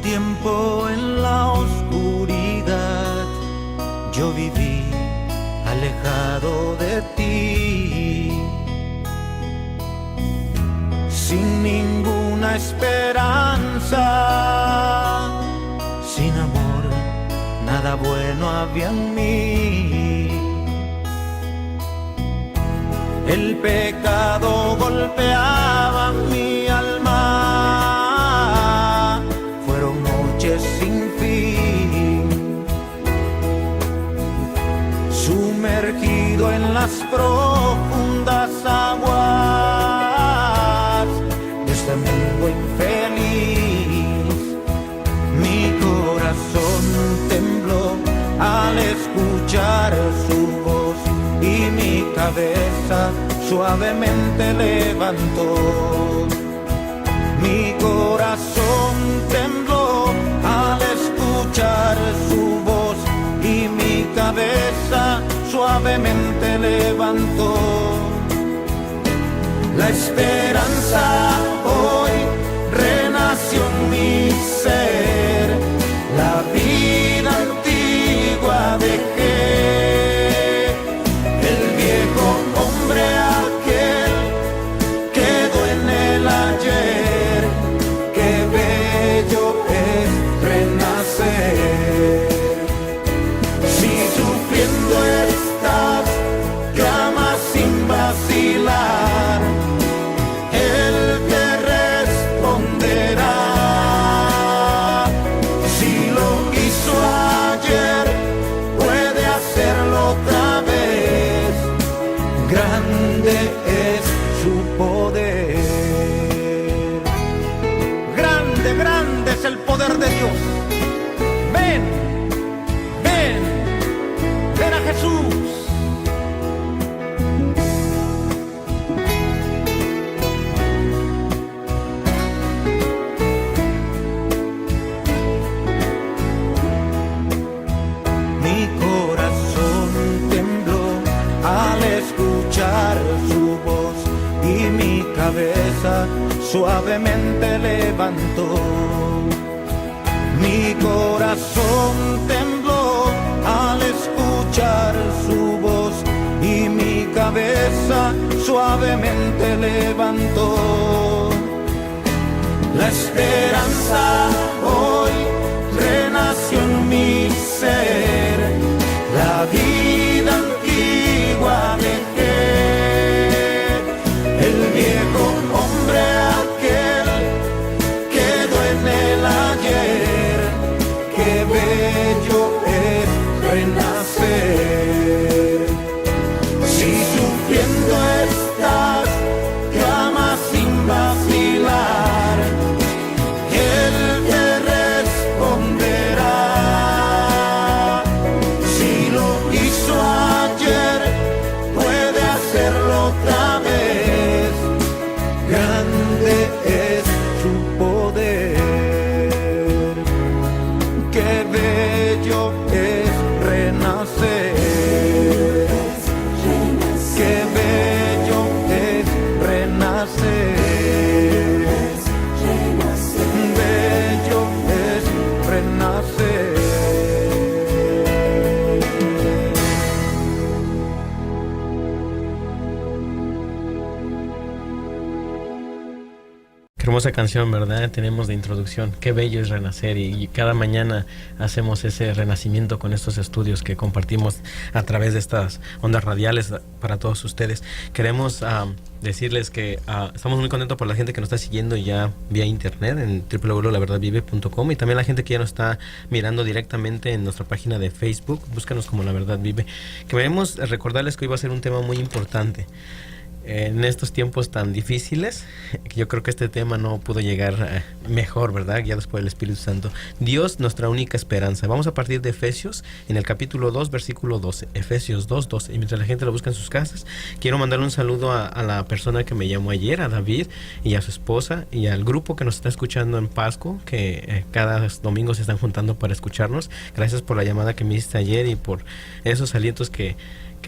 tiempo en la oscuridad yo viví alejado de ti, sin ninguna esperanza, sin amor, nada bueno había en mí. El pecado golpeaba mi alma, fueron noches sin fin, sumergido en las profundas aguas de este mundo infeliz. Mi corazón tembló al escuchar su voz y mi cabeza suavemente levantó. Mi corazón tembló al escuchar su voz y mi cabeza suavemente levantó. La esperanza hoy renació en mi ser, la vida antigua dejé, el viejo hombre aquel quedó en el ayer. Qué bello es renacer. Si sufriendo estás, clama sin vacilar, Él te responderá. Si lo hizo ayer, puede hacerlo otra vez. Grande es su poder. Grande, grande es el poder de Dios. Ven, ven, ven a Jesús. Mi corazón tembló al escuchar su voz y mi cabeza suavemente levantó. Mi corazón tembló al escuchar su voz y mi cabeza suavemente levantó. La esperanza hoy renació en mi ser, la vida antigua dejé, el viejo hombre aquel quedó en el ayer. Qué bello es renacer. Si sufriendo estás, clama sin vacilar, Él te responderá. Si lo hizo ayer, puede hacerlo otra vez. Grande es su poder. Qué bello es renacer. Qué bello es renacer. Bello es renacer. Qué hermosa canción, ¿verdad? Tenemos de introducción. Qué bello es renacer, y cada mañana hacemos ese renacimiento con estos estudios que compartimos a través de estas ondas radiales para todos ustedes. Queremos decirles que estamos muy contentos por la gente que nos está siguiendo ya vía internet en www.laverdadvive.com, y también la gente que ya nos está mirando directamente en nuestra página de Facebook. Búscanos como La Verdad Vive. Queremos recordarles que hoy va a ser un tema muy importante. En estos tiempos tan difíciles, yo creo que este tema no pudo llegar mejor, ¿verdad? Guiados por el Espíritu Santo. Dios, nuestra única esperanza. Vamos a partir de Efesios, en el capítulo 2, versículo 12. Efesios 2, 12. Y mientras la gente lo busca en sus casas, quiero mandarle un saludo a la persona que me llamó ayer, a David, y a su esposa, y al grupo que nos está escuchando en Pasco, que cada domingo se están juntando para escucharnos. Gracias por la llamada que me hiciste ayer y por esos alientos que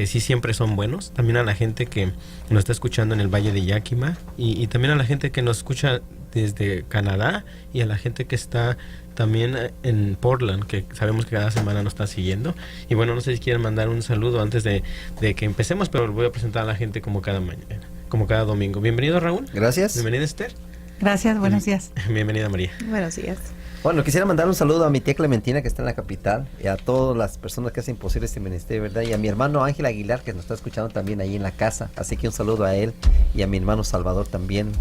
sí siempre son buenos. También a la gente que nos está escuchando en el Valle de Yakima, y también a la gente que nos escucha desde Canadá, y a la gente que está también en Portland, que sabemos que cada semana nos está siguiendo. Y bueno, no sé si quieren mandar un saludo antes de que empecemos, pero voy a presentar a la gente como cada mañana, como cada domingo. Bienvenido, Raúl. Gracias. Bienvenida, Esther. Gracias, buenos días. Bienvenida, María. Buenos días. Bueno, quisiera mandar un saludo a mi tía Clementina, que está en la capital, y a todas las personas que hacen posible este ministerio, ¿verdad? Y a mi hermano Ángel Aguilar, que nos está escuchando también ahí en la casa. Así que un saludo a él y a mi hermano Salvador también,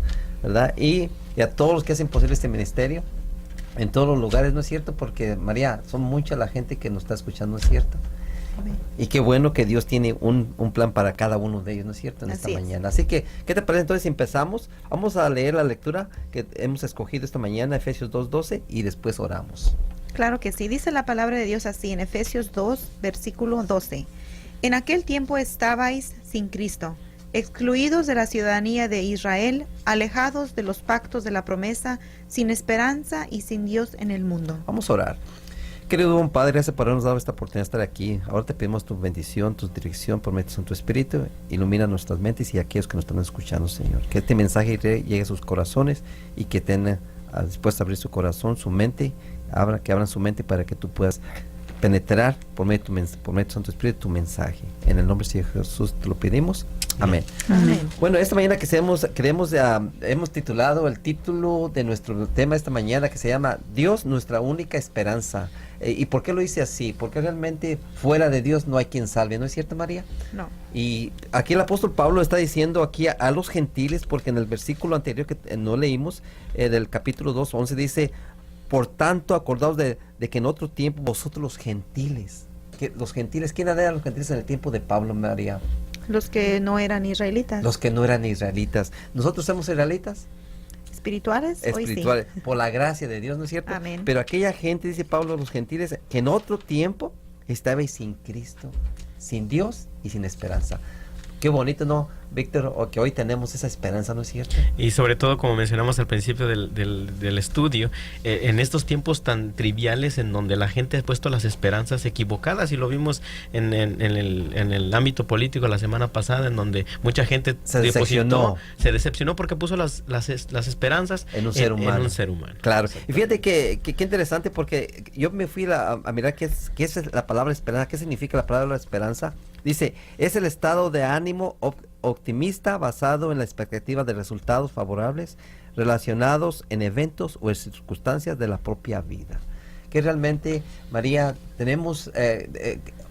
¿verdad? Y a todos los que hacen posible este ministerio en todos los lugares, ¿no es cierto? Porque, María, son mucha la gente que nos está escuchando, ¿no es cierto? Amén. Y qué bueno que Dios tiene un plan para cada uno de ellos, ¿no es cierto? En esta mañana. Así que, ¿qué te parece entonces si empezamos? Vamos a leer la lectura que hemos escogido esta mañana, Efesios 2:12, y después oramos. Claro que sí, dice la palabra de Dios así en Efesios 2, versículo 12. En aquel tiempo estabais sin Cristo, excluidos de la ciudadanía de Israel, alejados de los pactos de la promesa, sin esperanza y sin Dios en el mundo. Vamos a orar. Querido buen Padre, gracias por habernos dado esta oportunidad de estar aquí. Ahora te pedimos tu bendición, tu dirección, por medio de tu Espíritu. Ilumina nuestras mentes y aquellos que nos están escuchando, Señor. Que este mensaje llegue a sus corazones y que tengan dispuesto a abrir su corazón, su mente, que abran su mente para que tú puedas penetrar por medio de tu Santo Espíritu tu mensaje. En el nombre de Jesús te lo pedimos. Amén. Amén. Bueno, esta mañana hemos titulado el título de nuestro tema esta mañana, que se llama Dios, nuestra única esperanza. ¿Y por qué lo hice así? Porque realmente fuera de Dios no hay quien salve, ¿no es cierto, María? No. Y aquí el apóstol Pablo está diciendo aquí a los gentiles, porque en el versículo anterior que no leímos, del capítulo 2:11 dice: por tanto, acordaos de que en otro tiempo vosotros los gentiles, ¿quién eran los gentiles en el tiempo de Pablo, María? Los que no eran israelitas. Los que no eran israelitas. ¿Nosotros somos israelitas? ¿Espirituales? Espirituales, Hoy sí. por la gracia de Dios, ¿no es cierto? Amén. Pero aquella gente, dice Pablo, los gentiles, que en otro tiempo estabais sin Cristo, sin Dios y sin esperanza. Qué bonito, ¿no, Víctor? O que hoy tenemos esa esperanza, ¿no es cierto? Y sobre todo, como mencionamos al principio del estudio, en estos tiempos tan triviales en donde la gente ha puesto las esperanzas equivocadas, y lo vimos en el ámbito político la semana pasada, en donde mucha gente se decepcionó porque puso las esperanzas en un ser humano. En un ser humano. Claro. Y fíjate que interesante, porque yo me fui a mirar qué es la palabra esperanza, qué significa la palabra esperanza. Dice, es el estado de ánimo optimista basado en la expectativa de resultados favorables relacionados en eventos o en circunstancias de la propia vida. Que realmente, María, tenemos,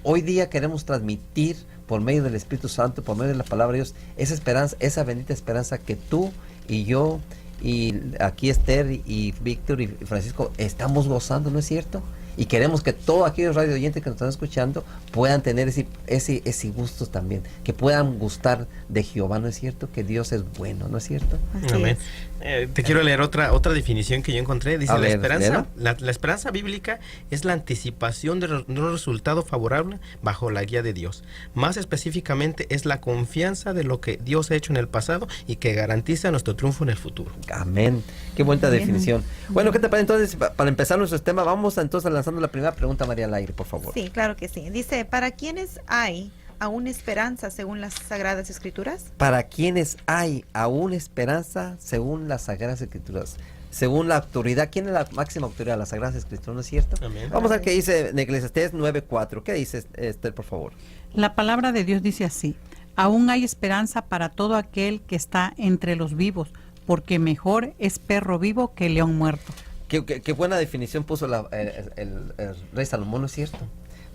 hoy día queremos transmitir por medio del Espíritu Santo, por medio de la palabra de Dios, esa esperanza, esa bendita esperanza que tú y yo, y aquí Esther y Víctor y Francisco estamos gozando, ¿no es cierto? Y queremos que todos aquellos radio oyentes que nos están escuchando puedan tener ese gusto también, que puedan gustar de Jehová, ¿no es cierto? Que Dios es bueno, ¿no es cierto? Así Amén. es. Te quiero leer otra definición que yo encontré. Dice, la esperanza bíblica es la anticipación de un resultado favorable bajo la guía de Dios. Más específicamente, es la confianza de lo que Dios ha hecho en el pasado y que garantiza nuestro triunfo en el futuro. Amén. Qué buena definición. Bueno, ¿qué te parece entonces? Para empezar nuestro tema, vamos entonces lanzando la primera pregunta, María, al aire, por favor. Sí, claro que sí. Dice, ¿para quiénes hay aún esperanza según las Sagradas Escrituras? ¿Para quiénes hay aún esperanza según las Sagradas Escrituras? Según la autoridad, ¿quién es la máxima autoridad? Las Sagradas Escrituras, ¿no es cierto? Amén. Vamos a ver qué dice en Eclesiastés 9:4. ¿Qué dice, Esther, por favor? La palabra de Dios dice así: aún hay esperanza para todo aquel que está entre los vivos, porque mejor es perro vivo que león muerto. Qué buena definición puso el rey Salomón, ¿no es cierto?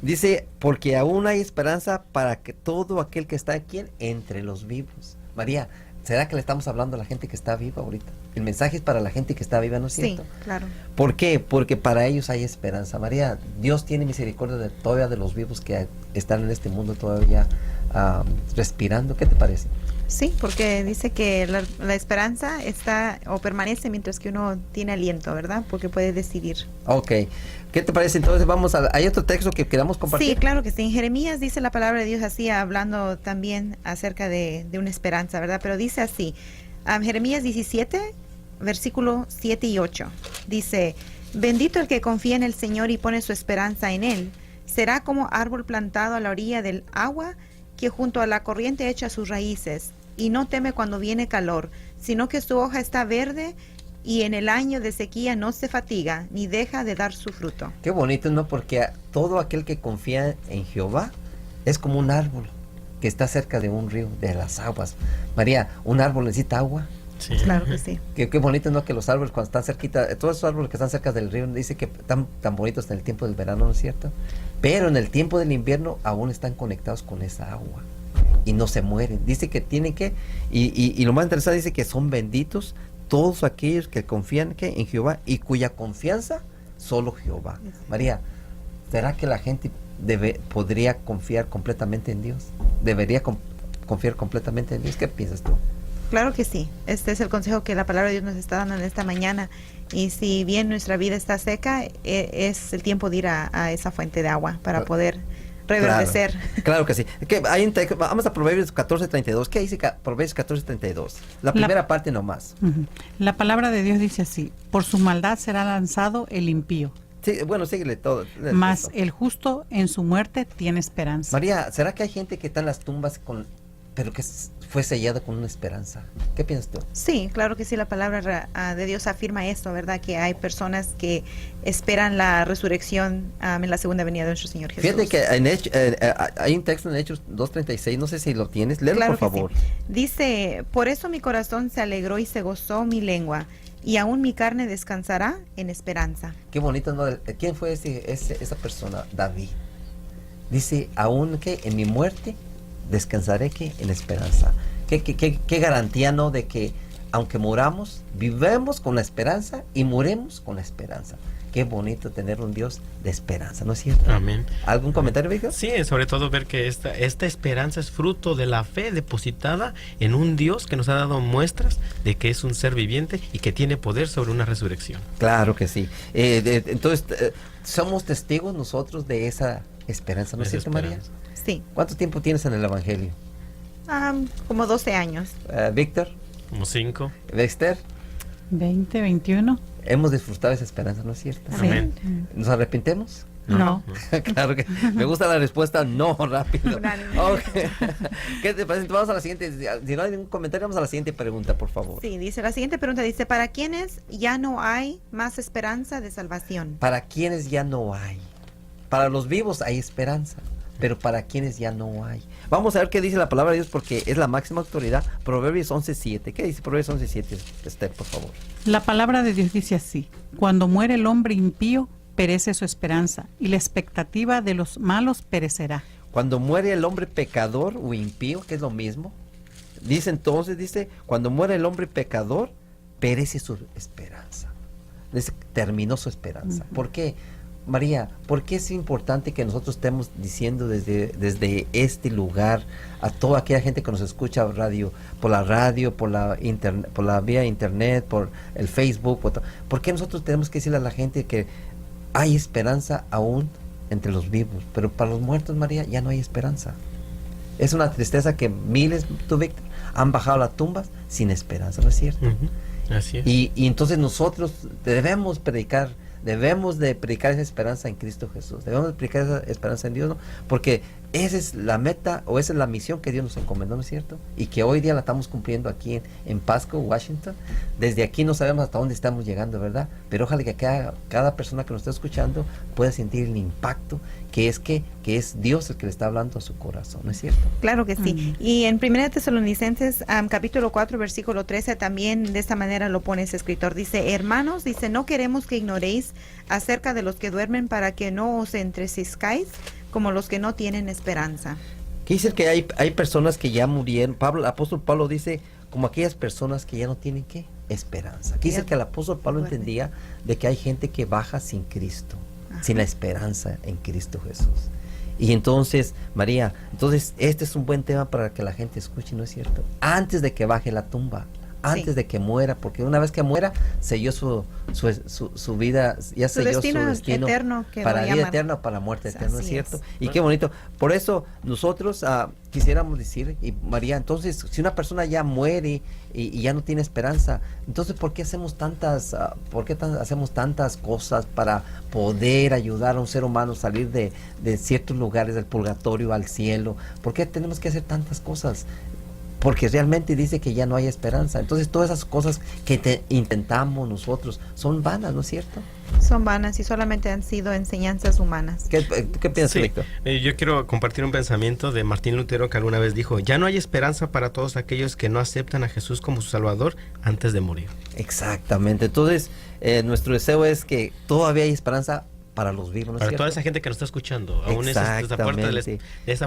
Dice, porque aún hay esperanza para que todo aquel que está aquí entre los vivos. María, ¿será que le estamos hablando a la gente que está viva ahorita? El mensaje es para la gente que está viva, ¿no es cierto? Sí, claro. ¿Por qué? Porque para ellos hay esperanza. María, Dios tiene misericordia todavía de los vivos que están en este mundo todavía respirando. ¿Qué te parece? Sí, porque dice que la esperanza está o permanece mientras que uno tiene aliento, ¿verdad? Porque puede decidir. Ok. ¿Qué te parece? Entonces vamos ¿hay otro texto que queramos compartir? Sí, claro que sí. En Jeremías dice la palabra de Dios así, hablando también acerca de una esperanza, ¿verdad? Pero dice así, Jeremías 17, versículo 7 y 8. Dice, bendito el que confía en el Señor y pone su esperanza en Él. Será como árbol plantado a la orilla del agua, que junto a la corriente echa sus raíces, y no teme cuando viene calor, sino que su hoja está verde, y en el año de sequía no se fatiga ni deja de dar su fruto. Qué bonito, ¿no? Porque todo aquel que confía en Jehová es como un árbol que está cerca de un río, de las aguas. María, ¿un árbol necesita agua? Sí. Claro que sí. Qué bonito, ¿no? Que los árboles cuando están cerquita, todos esos árboles que están cerca del río, dice que están tan bonitos en el tiempo del verano, ¿no es cierto? Pero en el tiempo del invierno aún están conectados con esa agua y no se mueren. Dice que tienen que, y lo más interesante dice que son benditos todos aquellos que confían ¿qué? En Jehová y cuya confianza solo Jehová. María, ¿será que la gente podría confiar completamente en Dios? ¿Debería confiar completamente en Dios? ¿Qué piensas tú? Claro que sí. Este es el consejo que la palabra de Dios nos está dando en esta mañana. Y si bien nuestra vida está seca, es el tiempo de ir a esa fuente de agua para poder reverdecer. Claro que sí. Vamos a Proverbios 14:32. ¿Qué dice Proverbios 14:32? La primera parte nomás. La palabra de Dios dice así: por su maldad será lanzado el impío, Sí, bueno, síguele todo. mas el justo en su muerte tiene esperanza. María, ¿será que hay gente que está en las tumbas pero que fue sellada con una esperanza? ¿Qué piensas tú? Sí, claro que sí, la palabra de Dios afirma esto, ¿verdad? Que hay personas que esperan la resurrección en la segunda venida de nuestro Señor Jesús. Fíjate que hay un texto en Hechos 2:36, no sé si lo tienes, léelo Claro por que favor. sí. Dice, por eso mi corazón se alegró y se gozó mi lengua, y aún mi carne descansará en esperanza. Qué bonito, ¿no? ¿Quién fue esa persona? David. Dice, aún que en mi muerte descansaré que en esperanza. Qué garantía, ¿no? De que aunque muramos, vivemos con la esperanza y muremos con la esperanza. Qué bonito tener un Dios de esperanza, ¿no es cierto? Amén. ¿Algún comentario, Víctor? Sí, sobre todo ver que esta esperanza es fruto de la fe depositada en un Dios que nos ha dado muestras de que es un ser viviente y que tiene poder sobre una resurrección. Claro que sí. Entonces, somos testigos nosotros de esa esperanza, ¿no es Esa cierto, María? esperanza. Sí, ¿Cuánto tiempo tienes en el Evangelio? como 12 años. Víctor, Como 5. Dexter, 20, 21. hemos disfrutado esa esperanza, ¿no es cierto? Amén. ¿Nos arrepentemos? No. Claro que me gusta la respuesta no, rápido. Unánime. Ok. ¿Qué te parece? Vamos a la siguiente. Si no hay ningún comentario, vamos a la siguiente pregunta, por favor. Sí, dice, la siguiente pregunta dice, ¿para quiénes ya no hay más esperanza de salvación? Para quienes ya no hay. Para los vivos hay esperanza, pero para quienes ya no hay. Vamos a ver qué dice la palabra de Dios porque es la máxima autoridad. Proverbios 11:7. ¿Qué dice Proverbios 11:7? Esther, por favor. La palabra de Dios dice así: cuando muere el hombre impío, perece su esperanza, y la expectativa de los malos perecerá. Cuando muere el hombre pecador o impío, que es lo mismo, dice, cuando muere el hombre pecador, perece su esperanza. Dice, terminó su esperanza. ¿Por qué? María, ¿por qué es importante que nosotros estemos diciendo desde este lugar a toda aquella gente que nos escucha por la internet, por la vía internet, por el Facebook? ¿Por qué nosotros tenemos que decirle a la gente que hay esperanza aún entre los vivos, pero para los muertos, María, ya no hay esperanza? Es una tristeza que miles, tú, Víctor, han bajado a las tumbas sin esperanza, ¿no es cierto? Así es. Y entonces nosotros debemos de predicar esa esperanza en Cristo Jesús, debemos de predicar esa esperanza en Dios, ¿no? Porque esa es la meta o esa es la misión que Dios nos encomendó, ¿no es cierto? Y que hoy día la estamos cumpliendo aquí en Pasco, Washington. Desde aquí no sabemos hasta dónde estamos llegando, ¿verdad? Pero ojalá que cada persona que nos esté escuchando pueda sentir el impacto que es Dios el que le está hablando a su corazón, ¿no es cierto? Claro que sí. Y en 1 Tesalonicenses, capítulo 4, versículo 13, también de esta manera lo pone ese escritor. Dice, hermanos, dice, no queremos que ignoréis acerca de los que duermen para que no os entristezcáis como los que no tienen esperanza. ¿Qué dice que hay personas que ya murieron? El apóstol Pablo dice, como aquellas personas que ya no tienen, ¿qué? Esperanza. ¿Qué dice que el apóstol Pablo entendía de que hay gente que baja sin Cristo, sin la esperanza en Cristo Jesús? Y entonces, María, este es un buen tema para que la gente escuche, ¿no es cierto? Antes de que baje la tumba, antes de que muera, porque una vez que muera, selló su vida, ya selló su destino eterno, para la vida eterna o para la muerte eterna, ¿no es cierto? Y Bueno, qué bonito. Por eso nosotros quisiéramos decir, y María, entonces, si una persona ya muere y ya no tiene esperanza, entonces, ¿por qué hacemos hacemos tantas cosas para poder ayudar a un ser humano a salir de ciertos lugares del purgatorio al cielo? ¿Por qué tenemos que hacer tantas cosas? porque realmente dice que ya no hay esperanza. Entonces todas esas cosas que intentamos nosotros son vanas, ¿no es cierto? Son vanas y solamente han sido enseñanzas humanas. ¿Qué piensas, Sí, Víctor? yo quiero compartir un pensamiento de Martín Lutero, que alguna vez dijo: ya no hay esperanza para todos aquellos que no aceptan a Jesús como su Salvador antes de morir. Exactamente. Entonces, nuestro deseo es que todavía hay esperanza para los vivos, ¿no es Para cierto? toda esa gente que nos está escuchando, aún esa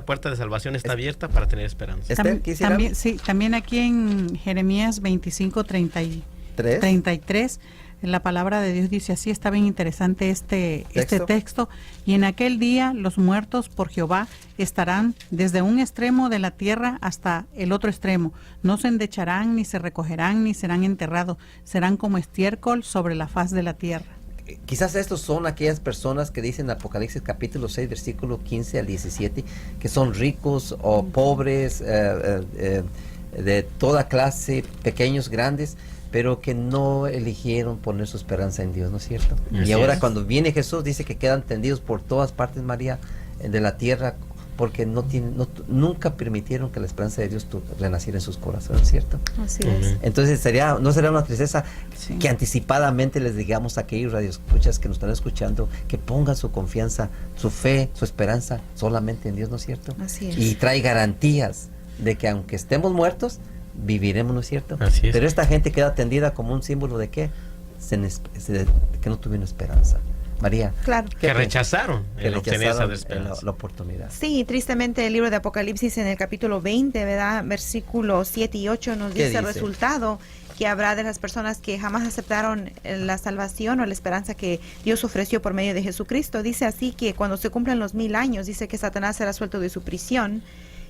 puerta de salvación está abierta para tener esperanza. Esther, ¿quisiera? También, sí, también aquí en Jeremías 25:33, la palabra de Dios dice así, está bien interesante este texto. Y en aquel día los muertos por Jehová estarán desde un extremo de la tierra hasta el otro extremo. No se endecharán, ni se recogerán, ni serán enterrados. Serán como estiércol sobre la faz de la tierra. Quizás estos son aquellas personas que dicen en Apocalipsis capítulo 6, versículo 15 al 17, que son ricos o pobres, de toda clase, pequeños, grandes, pero que no eligieron poner su esperanza en Dios, ¿no es cierto? Así Y ahora es. cuando viene Jesús, dice que quedan tendidos por todas partes, María, de la tierra, porque nunca permitieron que la esperanza de Dios renaciera en sus corazones, ¿cierto? Así Ujú. es. Entonces no sería una tristeza Sí. que anticipadamente les digamos a aquellos radioescuchas que nos están escuchando que pongan su confianza, su fe, su esperanza solamente en Dios, ¿no es cierto? Así es. Y trae garantías de que aunque estemos muertos, viviremos, ¿no es cierto? Así es. Pero esta gente queda tendida como un símbolo de que que no tuvieron esperanza. María, Claro. ¿qué Que piensas? rechazaron Que el obtener esa rechazaron esperanza. la oportunidad. Sí, tristemente el libro de Apocalipsis en el capítulo 20, ¿verdad? Versículos 7 y 8 nos ¿Qué dice el dice? resultado que habrá de las personas que jamás aceptaron la salvación o la esperanza que Dios ofreció por medio de Jesucristo. Dice así que cuando se cumplan los 1000 años, dice que Satanás será suelto de su prisión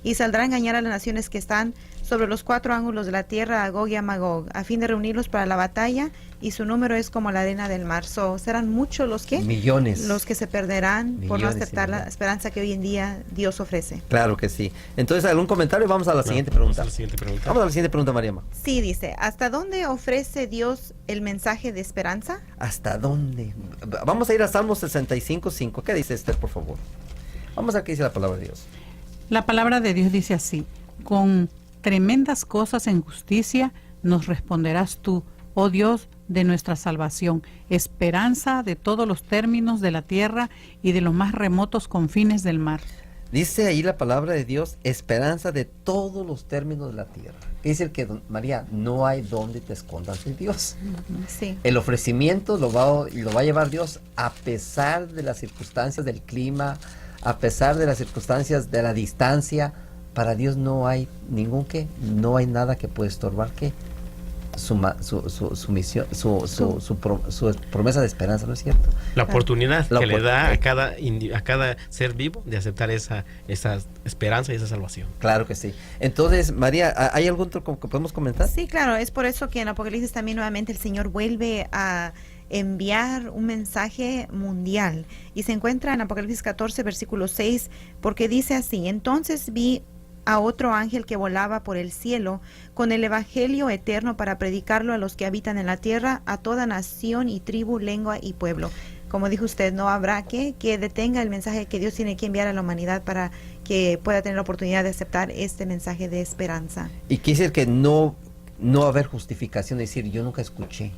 y saldrá a engañar a las naciones que están sobre los 4 ángulos de la tierra, a Gog y a Magog, a fin de reunirlos para la batalla, y su número es como la arena del mar. Serán muchos los que se perderán por no Millones y aceptar la millones. esperanza que hoy en día Dios ofrece. Claro que sí. Entonces, ¿algún comentario? Vamos a la siguiente Vamos pregunta. a la siguiente pregunta. Vamos a la siguiente pregunta, Mariama. Sí, dice, ¿hasta dónde ofrece Dios el mensaje de esperanza? ¿Hasta dónde? Vamos a ir a Salmos 65:5. ¿Qué dice Esther, por favor? Vamos a ver qué dice la palabra de Dios. La palabra de Dios dice así: con tremendas cosas en justicia nos responderás tú, oh Dios de nuestra salvación, esperanza de todos los términos de la tierra y de los más remotos confines del mar. Dice ahí la palabra de Dios, esperanza de todos los términos de la tierra. ¿Qué dice que, María? No hay donde te escondas de Dios. Sí. El ofrecimiento lo va a llevar Dios a pesar de las circunstancias del clima, a pesar de las circunstancias de la distancia. Para Dios no hay no hay nada que puede estorbar su misión, su promesa de esperanza, ¿no es cierto? La oportunidad La que le da a oportunidad. cada ser vivo de aceptar esa esperanza y esa salvación. Claro que sí. Entonces, María, ¿hay algún otro que podemos comentar? Sí, claro, es por eso que en Apocalipsis también nuevamente el Señor vuelve a enviar un mensaje mundial y se encuentra en Apocalipsis 14, versículo 6, porque dice así: entonces vi a otro ángel que volaba por el cielo con el evangelio eterno para predicarlo a los que habitan en la tierra, a toda nación y tribu, lengua y pueblo. Como dijo usted, no habrá que detenga el mensaje que Dios tiene que enviar a la humanidad para que pueda tener la oportunidad de aceptar este mensaje de esperanza. Y quise decir que no va a haber justificación de decir yo nunca escuché,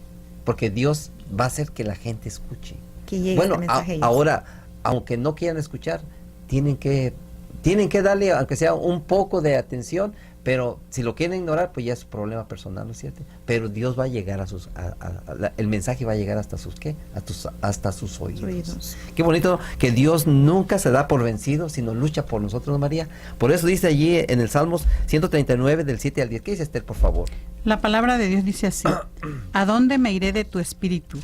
porque Dios va a hacer que la gente escuche. Que llegue Bueno, este mensaje a ellos. ahora, aunque no quieran escuchar, tienen que darle, aunque sea un poco de atención, pero si lo quieren ignorar, pues ya es su problema personal, ¿no es cierto? Pero Dios va a llegar el mensaje va a llegar hasta sus oídos. Qué bonito que Dios nunca se da por vencido, sino lucha por nosotros, ¿no, María? Por eso dice allí en el Salmos 139 del 7 al 10. ¿Qué dice Esther, por favor? La palabra de Dios dice así: ¿a dónde me iré de tu espíritu?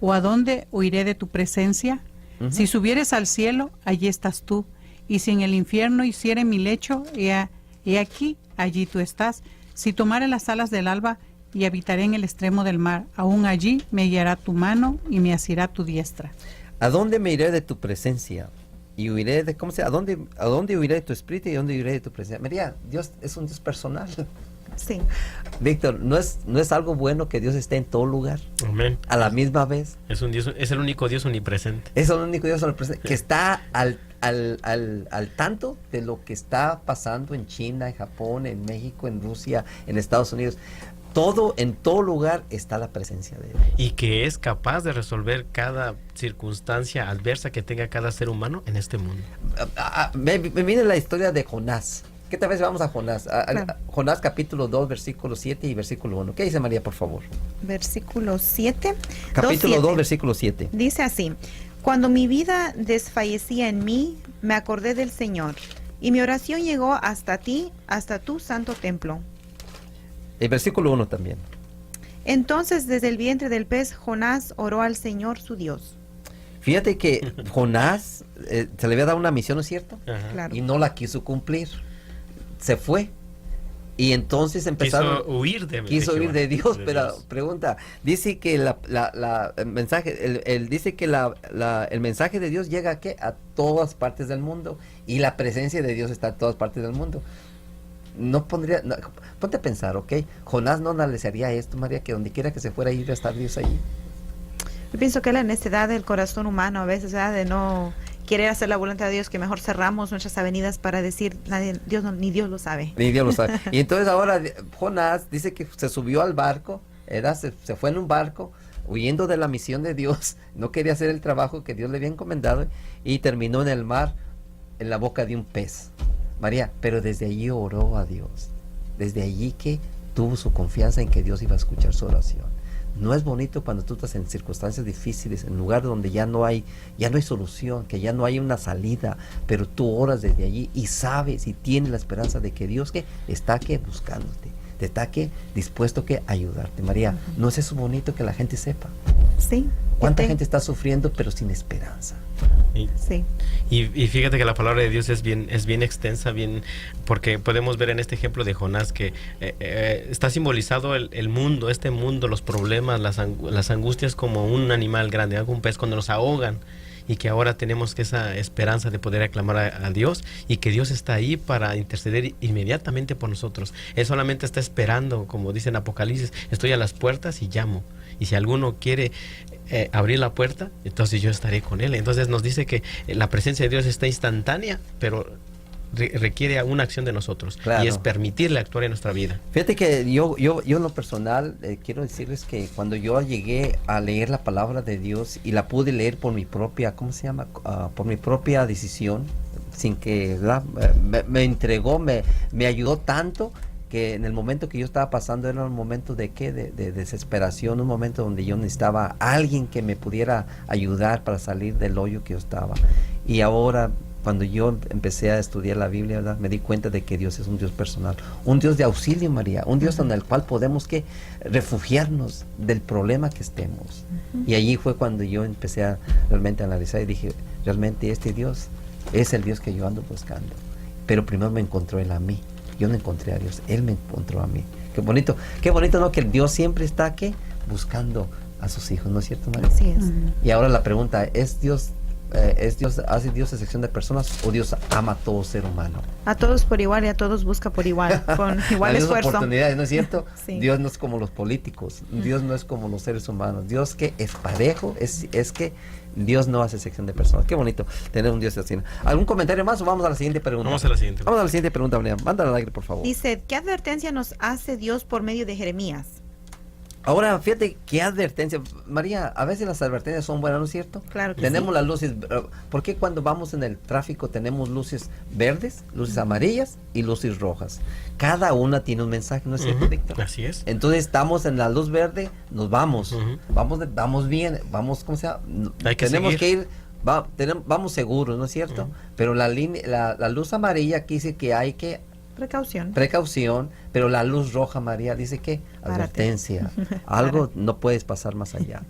¿O a dónde huiré de tu presencia? Ujú. Si subieres al cielo, allí estás tú. Y si en el infierno hiciere mi lecho, he aquí, allí tú estás. Si tomare las alas del alba y habitaré en el extremo del mar, aún allí me guiará tu mano y me asirá tu diestra. ¿A dónde me iré de tu presencia? Y huiré ¿a dónde huiré de tu espíritu y a dónde huiré de tu presencia? María, Dios es un Dios personal. Sí. Víctor, ¿no es algo bueno que Dios esté en todo lugar Amén. a la misma vez? Es un Dios, es el único Dios omnipresente. Es el único Dios que está al tanto de lo que está pasando en China, en Japón, en México, en Rusia, en Estados Unidos. En todo lugar está la presencia de Dios. Y que es capaz de resolver cada circunstancia adversa que tenga cada ser humano en este mundo. Me viene la historia de Jonás. ¿Qué tal vez vamos a Jonás? Claro. Jonás capítulo 2, versículo 7 y versículo 1. ¿Qué dice María, por favor? Versículo 7. Capítulo 2, versículo 7. Dice así: cuando mi vida desfallecía en mí, me acordé del Señor, y mi oración llegó hasta ti, hasta tu santo templo. El versículo 1 también. Entonces, desde el vientre del pez, Jonás oró al Señor su Dios. Fíjate que Jonás se le había dado una misión, ¿no es cierto? Ajá. Claro. Y no la quiso cumplir. Se fue. Y entonces empezaron... Quiso huir de huir de Dios, pero Dios. pregunta, dice que el mensaje, dice que el mensaje de Dios llega a todas partes del mundo, y la presencia de Dios está en todas partes del mundo. Ponte a pensar, ¿ok? Jonás no analizaría esto, María, que donde quiera que se fuera a ir a estar Dios allí. Yo pienso que la necedad del corazón humano a veces, ¿verdad?, de no querer hacer la voluntad de Dios, que mejor cerramos nuestras avenidas para decir, ni Dios lo sabe. Ni Dios lo sabe. Y entonces ahora Jonás dice que se subió al barco, se fue en un barco, huyendo de la misión de Dios, no quería hacer el trabajo que Dios le había encomendado, y terminó en el mar, en la boca de un pez. María, pero desde allí oró a Dios, desde allí que tuvo su confianza en que Dios iba a escuchar su oración. ¿No es bonito cuando tú estás en circunstancias difíciles, en lugar donde ya no hay solución, que ya no hay una salida, pero tú oras desde allí y sabes y tienes la esperanza de que Dios está buscándote, te está dispuesto a ayudarte? María, ¿no es eso bonito que la gente sepa? Sí. ¿Cuánta gente está sufriendo pero sin esperanza? Sí. Y fíjate que la palabra de Dios es bien extensa, porque podemos ver en este ejemplo de Jonás que está simbolizado el mundo, este mundo, los problemas, las angustias, como un animal grande, un pez cuando nos ahogan, y que ahora tenemos esa esperanza de poder aclamar a Dios, y que Dios está ahí para interceder inmediatamente por nosotros. Él solamente está esperando, como dice en Apocalipsis, estoy a las puertas y llamo, y si alguno quiere abrir la puerta, entonces yo estaré con él. Entonces nos dice que la presencia de Dios está instantánea, pero requiere una acción de nosotros. Claro. Y es permitirle actuar en nuestra vida. Fíjate que yo en lo personal quiero decirles que cuando yo llegué a leer la palabra de Dios y la pude leer por mi propia, por mi propia decisión, sin que me entregó, me ayudó tanto, que en el momento que yo estaba pasando era un momento de desesperación, un momento donde yo necesitaba a alguien que me pudiera ayudar para salir del hoyo que yo estaba. Y ahora, cuando yo empecé a estudiar la Biblia, ¿verdad?, me di cuenta de que Dios es un Dios personal, un Dios de auxilio, María, un Dios en el cual podemos refugiarnos del problema que estemos. Y allí fue cuando yo empecé realmente a analizar y dije, realmente este Dios es el Dios que yo ando buscando. Pero primero me encontró Él a mí. Yo no encontré a Dios, Él me encontró a mí. Qué bonito, ¿no? Que Dios siempre está buscando a sus hijos, ¿no es cierto, María? Así es. Y ahora la pregunta, ¿hace Dios excepción de personas, o Dios ama a todo ser humano? A todos por igual, y a todos busca por igual, con igual esfuerzo. Oportunidades, ¿no es cierto? Sí. Dios no es como los políticos, Dios no es como los seres humanos. Dios que es parejo, es que Dios no hace sección de personas. Qué bonito tener un Dios así. ¿Algún comentario más o vamos a la siguiente pregunta? Vamos a la siguiente pregunta, María. Mándala al aire, por favor. Dice, ¿qué advertencia nos hace Dios por medio de Jeremías? Ahora, fíjate qué advertencia. María, a veces las advertencias son buenas, ¿no es cierto? Claro que tenemos sí. Las luces. ¿Por qué cuando vamos en el tráfico tenemos luces verdes, luces amarillas y luces rojas? Cada una tiene un mensaje, ¿no es cierto, Víctor? Así es. Entonces estamos en la luz verde, nos vamos. Vamos bien, ¿cómo se llama? Tenemos que ir, vamos seguros, ¿no es cierto? Pero la luz amarilla aquí dice que hay que precaución, pero la luz roja, María, dice que advertencia. Algo no puedes pasar más allá.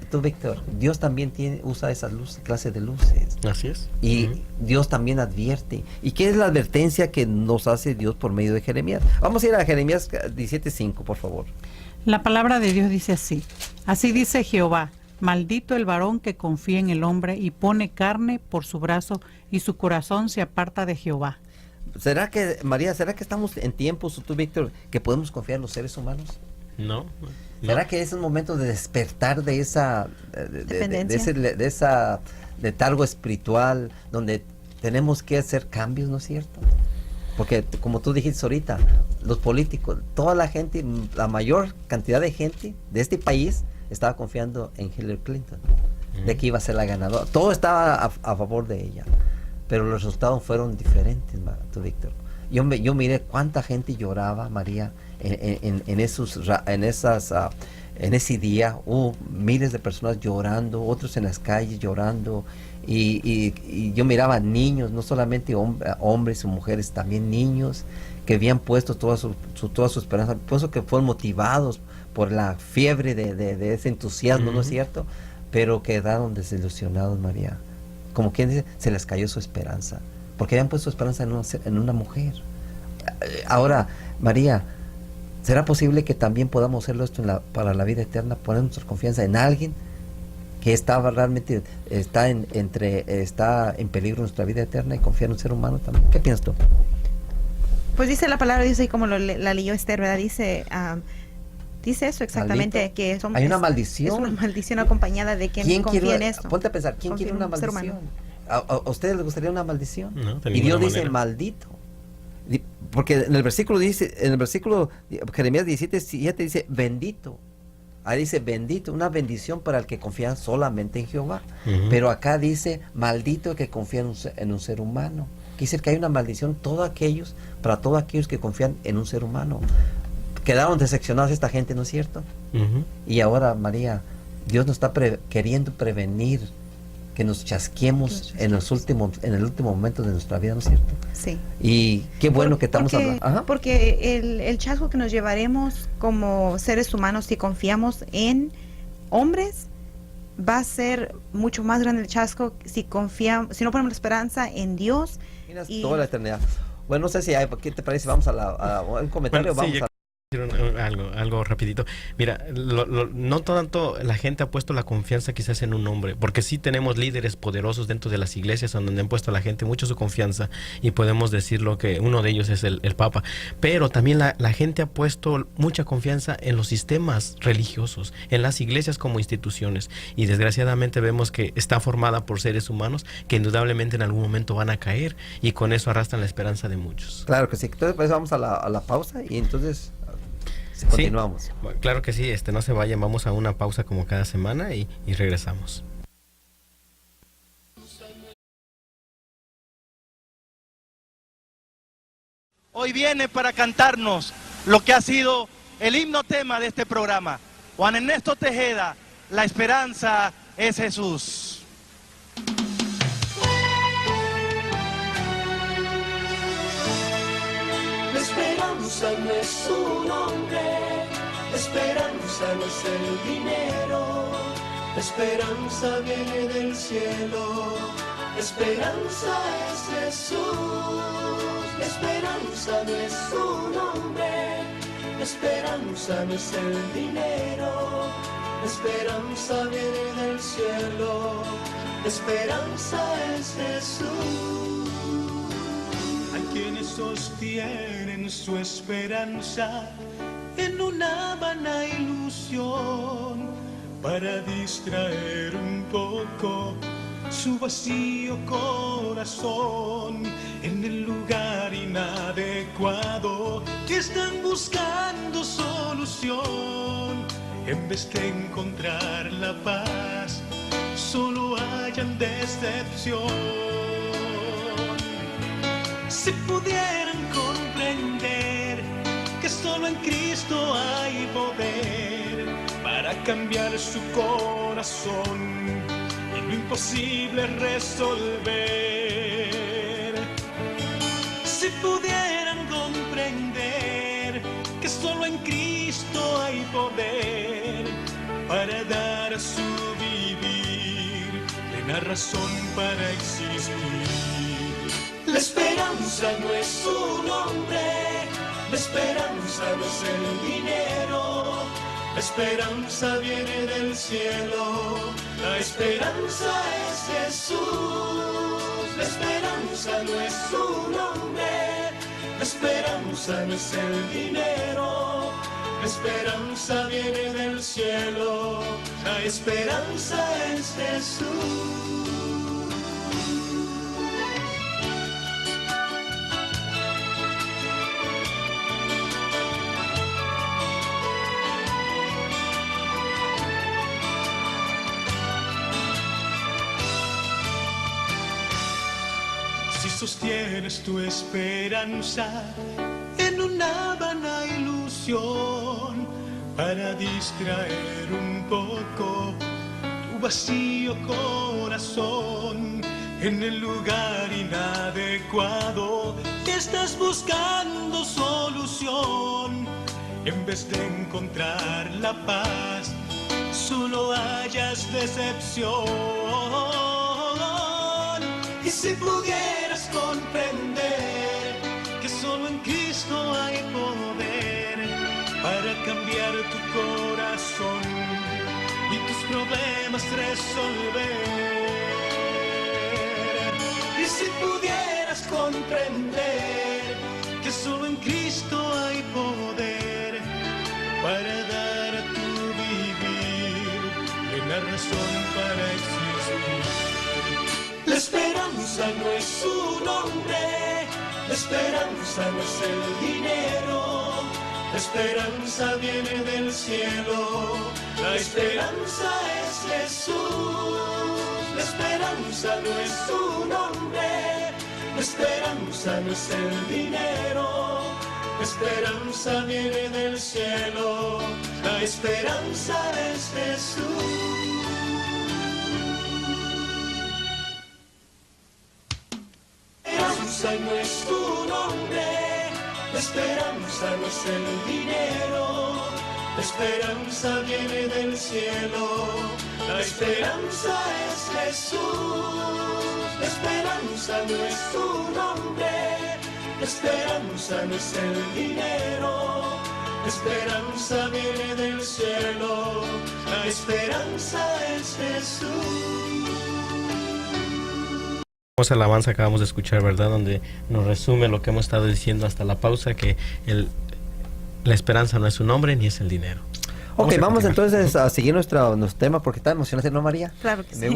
Tú, Víctor, Dios también usa esas clases de luces. Así es. Y Dios también advierte. ¿Y qué es la advertencia que nos hace Dios por medio de Jeremías? Vamos a ir a Jeremías 17:5, por favor. La palabra de Dios dice así: así dice Jehová, maldito el varón que confía en el hombre y pone carne por su brazo, y su corazón se aparta de Jehová. ¿Será que, María, será que estamos en tiempos, tú, Víctor, que podemos confiar en los seres humanos? No. ¿Será que es un momento de despertar de esa de esa letargo espiritual donde tenemos que hacer cambios, ¿no es cierto? Porque como tú dijiste ahorita, los políticos, toda la gente, la mayor cantidad de gente de este país estaba confiando en Hillary Clinton, de que iba a ser la ganadora. Todo estaba a favor de ella, pero los resultados fueron diferentes, tú, Víctor. Yo miré cuánta gente lloraba, María, en ese día. Hubo miles de personas llorando, otros en las calles llorando, y yo miraba niños, no solamente hombres y mujeres, también niños que habían puesto toda su esperanza. Pienso que fueron motivados por la fiebre de ese entusiasmo, ¿no es cierto? Pero quedaron desilusionados, María. Como quien dice, se les cayó su esperanza, porque habían puesto esperanza en una mujer. Ahora, María, ¿será posible que también podamos hacerlo esto para la vida eterna? Poner nuestra confianza en alguien que realmente está en peligro nuestra vida eterna, y confiar en un ser humano también. ¿Qué piensas tú? Pues dice la palabra, dice, como la leyó Esther, ¿verdad? Dice eso exactamente, Maldito. que Hay una maldición. Es una maldición acompañada de quien confía en esto. Ponte a pensar, ¿quién quiere una maldición? ¿A ustedes les gustaría una maldición? No, y Dios dice maldito. Porque en el versículo Jeremías 17:7 dice bendito. Ahí dice bendito, una bendición para el que confía solamente en Jehová. Pero acá dice maldito el que confía en un ser humano. Quiere decir que hay una maldición para todos aquellos que confían en un ser humano. Quedaron decepcionados esta gente, ¿no es cierto? Y ahora, María, Dios nos está queriendo prevenir que nos chasquemos en el último momento de nuestra vida, ¿no es cierto? Sí. Y qué bueno que estamos hablando. Ajá. Porque el chasco que nos llevaremos como seres humanos, si confiamos en hombres, va a ser mucho más grande el chasco si no ponemos la esperanza en Dios. Mira, toda la eternidad. Bueno, no sé si hay, ¿qué te parece? Vamos a un comentario. Bueno, sí, vamos a algo rapidito. Mira, no tanto la gente ha puesto la confianza quizás en un hombre, porque sí tenemos líderes poderosos dentro de las iglesias donde han puesto a la gente mucho su confianza, y podemos decirlo que uno de ellos es el Papa. Pero también la gente ha puesto mucha confianza en los sistemas religiosos, en las iglesias como instituciones, y desgraciadamente vemos que está formada por seres humanos que indudablemente en algún momento van a caer, y con eso arrastran la esperanza de muchos. Claro que sí. Entonces pues vamos a la pausa, y entonces continuamos. Sí, claro que sí, no se vayan, vamos a una pausa como cada semana y regresamos. Hoy viene para cantarnos lo que ha sido el himno tema de este programa. Juan Ernesto Tejeda, la esperanza es Jesús. La esperanza no es un hombre, la esperanza no es el dinero, la esperanza viene del cielo, la esperanza es Jesús. La esperanza no es un hombre, la esperanza no es el dinero, la esperanza viene del cielo, la esperanza es Jesús. Hay quienes sostienen su esperanza en una vana ilusión para distraer un poco su vacío corazón en el lugar inadecuado, que están buscando solución. En vez de encontrar la paz, solo hallan decepción. Si pudieran comprender que solo en Cristo hay poder para cambiar su corazón y lo imposible resolver. Si pudieran comprender que solo en Cristo hay poder para dar a su vivir plena razón para existir. La esperanza no es un hombre, la esperanza no es el dinero, la esperanza viene del cielo, la esperanza es Jesús. La esperanza no es un hombre, La esperanza no es el dinero, la esperanza viene del cielo, la esperanza es Jesús. Si sostienes tu esperanza en una vana ilusión para distraer un poco tu vacío corazón, en el lugar inadecuado estás buscando solución. En vez de encontrar la paz, solo hallas decepción. Y si pudieras comprender que solo en Cristo hay poder para cambiar tu corazón y tus problemas resolver. Y si pudieras comprender que solo en Cristo hay poder para dar a tu vivir plena razón para existir. La esperanza no es su nombre, la esperanza no es el dinero, la esperanza viene del cielo, la esperanza es Jesús. La esperanza no es su nombre, la esperanza no es el dinero, la esperanza viene del cielo, la esperanza es Jesús. La esperanza no es tu nombre, la esperanza no es el dinero, la esperanza viene del cielo, la esperanza es Jesús. La esperanza no es tu nombre, la esperanza no es el dinero, la esperanza viene del cielo, la esperanza es Jesús. Alabanza acabamos de escuchar, ¿verdad? Donde nos resume lo que hemos estado diciendo hasta la pausa, que la esperanza no es un hombre ni es el dinero. Vamos entonces a seguir nuestro tema porque está emocionante, ¿no, María? Claro que sí. Me